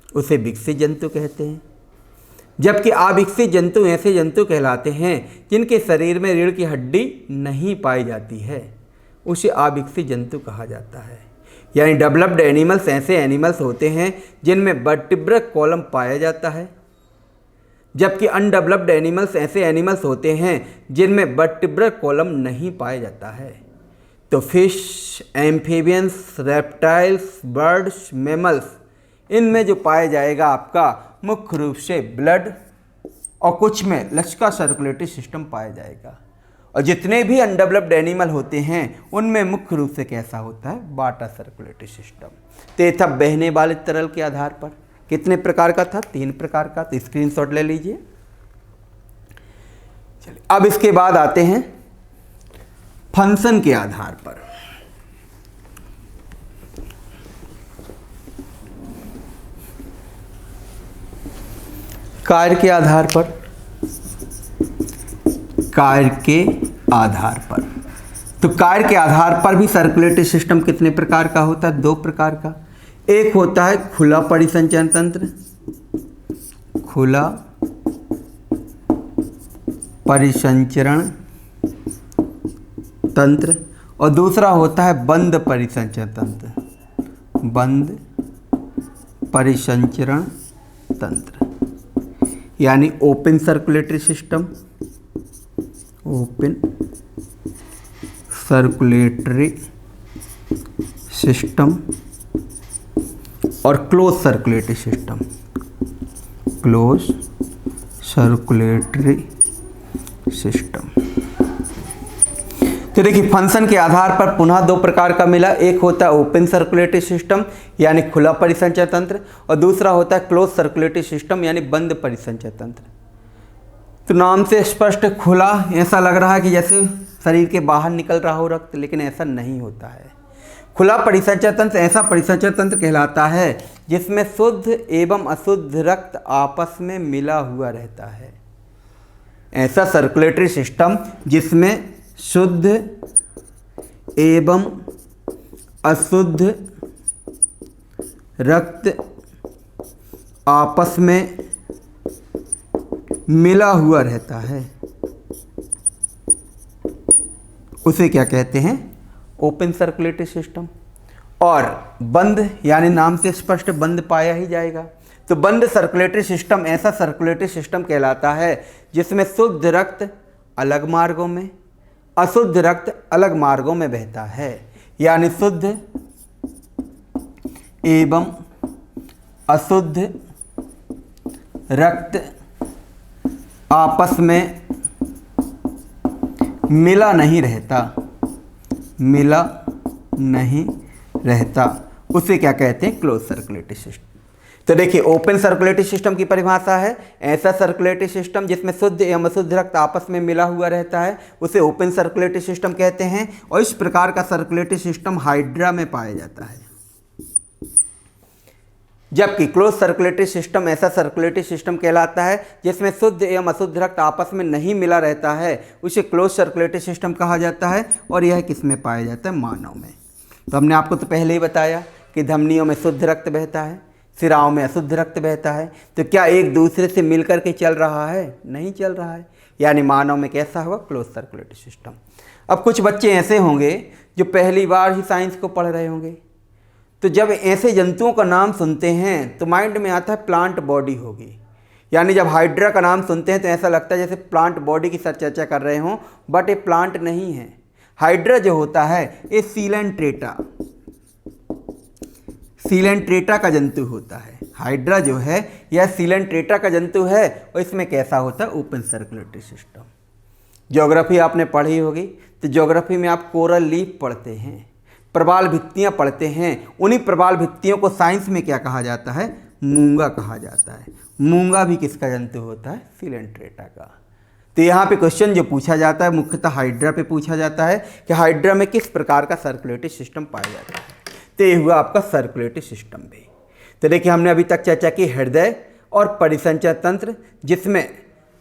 उसे विकसित जंतु कहते हैं। जबकि अविकसित जंतु ऐसे जंतु कहलाते हैं जिनके शरीर में रीढ़ की हड्डी नहीं पाई जाती है, उसे अविकसित जंतु कहा जाता है। यानी डेवलप्ड एनिमल्स ऐसे एनिमल्स होते हैं जिनमें वर्टिब्रल कॉलम पाया जाता है, जबकि अनडेवलप्ड एनिमल्स ऐसे एनिमल्स होते हैं जिनमें वर्टिब्रल कॉलम नहीं पाया जाता है। तो fish, amphibians, reptiles, birds, mammals, इनमें जो पाया जाएगा आपका मुख्य रूप से ब्लड और कुछ में लसिका सर्कुलेटरी सिस्टम पाया जाएगा। और जितने भी अनडेवलप्ड एनिमल होते हैं उनमें मुख्य रूप से कैसा होता है? Water circulatory system. तो ये था बहने वाले तरल के आधार पर। कितने प्रकार का था? 3 प्रकार का। तो स्क्रीनशॉट ले लीजिए। चलिए, अब इसके बाद आते हैं फंक्शन के आधार पर। कार्य के आधार पर, कार्य के आधार पर। तो कार्य के आधार पर भी सर्कुलेटरी सिस्टम कितने प्रकार का होता है? 2 प्रकार का। एक होता है खुला परिसंचरण तंत्र, खुला परिसंचरण तंत्र, और दूसरा होता है बंद परिसंचरण तंत्र, बंद परिसंचरण तंत्र, यानी open circulatory system, open circulatory system, और close circulatory system, close circulatory system. तो देखिए फंक्शन के आधार पर पुनः 2 प्रकार का मिला। एक होता है ओपन सर्कुलेटरी सिस्टम यानी खुला परिसंचरण तंत्र, और दूसरा होता है क्लोज सर्कुलेटरी सिस्टम यानी बंद परिसंचरण तंत्र। तो नाम से स्पष्ट खुला, ऐसा लग रहा है कि जैसे शरीर के बाहर निकल रहा हो रक्त, लेकिन ऐसा नहीं होता है। खुला परिसंचरण तंत्र ऐसा परिसंचरण तंत्र कहलाता है जिसमें शुद्ध एवं अशुद्ध रक्त आपस में मिला हुआ रहता है। ऐसा सर्कुलेटरी सिस्टम जिसमें शुद्ध एवं अशुद्ध रक्त आपस में मिला हुआ रहता है, उसे क्या कहते हैं? Open circulatory system. और बंद यानी नाम से स्पष्ट बंद पाया ही जाएगा। तो बंद सर्कुलेटरी सिस्टम ऐसा सर्कुलेटरी सिस्टम कहलाता है जिसमें शुद्ध रक्त अलग मार्गों में, अशुद्ध रक्त अलग मार्गों में बहता है, यानी शुद्ध एवं अशुद्ध रक्त आपस में मिला नहीं रहता, मिला नहीं रहता, उसे क्या कहते हैं? Close circulatory system. तो देखिए ओपन सर्कुलेटरी सिस्टम की परिभाषा है ऐसा सर्कुलेटरी सिस्टम जिसमें शुद्ध एवं अशुद्ध रक्त आपस में मिला हुआ रहता है, उसे ओपन सर्कुलेटरी सिस्टम कहते हैं। और इस प्रकार का सर्कुलेटरी सिस्टम हाइड्रा में पाया जाता है। जबकि क्लोज सर्कुलेटरी सिस्टम ऐसा सर्कुलेटरी सिस्टम कहलाता है जिसमें शुद्ध एवं अशुद्ध रक्त आपस में नहीं मिला रहता है, उसे क्लोज सर्कुलेटरी सिस्टम कहा जाता है। और यह किस में पाया जाता है? मानव में। तो हमने आपको तो पहले ही बताया कि धमनियों में शुद्ध रक्त बहता है, सिराओं में अशुद्ध रक्त बहता है। तो क्या एक दूसरे से मिलकर के चल रहा है? नहीं चल रहा है, यानी मानव में कैसा होगा? Close circulatory system. अब कुछ बच्चे ऐसे होंगे जो पहली बार ही साइंस को पढ़ रहे होंगे, तो जब ऐसे जंतुओं का नाम सुनते हैं तो माइंड में आता है प्लांट बॉडी होगी। यानी जब हाइड्रा का नाम सुनते हैं तो ऐसा लगता है जैसे प्लांट बॉडी की चर्चा कर रहे हों, बट ये प्लांट नहीं है। हाइड्रा जो होता है ये सीलेंट्रेटा, सीलेंट्रेटा का जंतु होता है। हाइड्रा जो है यह सीलेंट्रेटा का जंतु है। और इसमें कैसा होता है? Open circulatory system. ज्योग्राफी आपने पढ़ी होगी, तो ज्योग्राफी में आप कोरल लीफ पढ़ते हैं, प्रवाल भित्तियाँ पढ़ते हैं। उन्हीं प्रवाल भित्तियों को साइंस में क्या कहा जाता है? मूंगा कहा जाता है। मूंगा भी किसका जंतु होता है? सीलेंट्रेटा का। तो यहाँ पे क्वेश्चन जो पूछा जाता है मुख्यतः हाइड्रा पे पूछा जाता है कि हाइड्रा में किस प्रकार का सर्कुलेटरी सिस्टम पाया जाता है। तो ये हुआ आपका सर्कुलेटरी सिस्टम भी। तो देखिए हमने अभी तक चर्चा की हृदय और परिसंचरण तंत्र, जिसमें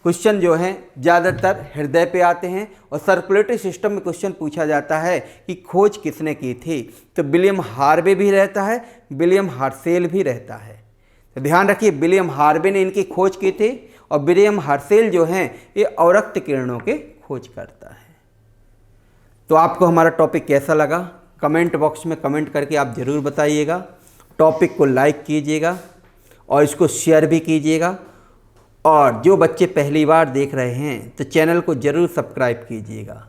क्वेश्चन जो हैं ज़्यादातर हृदय पे आते हैं। और सर्कुलेटरी सिस्टम में क्वेश्चन पूछा जाता है कि खोज किसने की थी? तो विलियम हार्वे भी रहता है, विलियम हर्शेल भी रहता है। तो ध्यान रखिए विलियम हार्वे ने इनकी खोज की थी और विलियम हर्शेल जो हैं ये अवरक्त किरणों के खोज करता है। तो आपको हमारा टॉपिक कैसा लगा कमेंट बॉक्स में कमेंट करके आप ज़रूर बताइएगा। टॉपिक को लाइक कीजिएगा और इसको शेयर भी कीजिएगा। और जो बच्चे पहली बार देख रहे हैं तो चैनल को ज़रूर सब्सक्राइब कीजिएगा।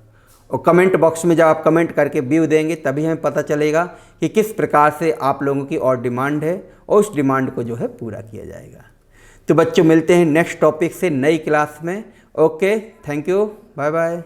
और कमेंट बॉक्स में जब आप कमेंट करके व्यू देंगे तभी हमें पता चलेगा कि किस प्रकार से आप लोगों की और डिमांड है और उस डिमांड को जो है पूरा किया जाएगा। तो बच्चों मिलते हैं नेक्स्ट टॉपिक से नई क्लास में। Okay, thank you, bye bye.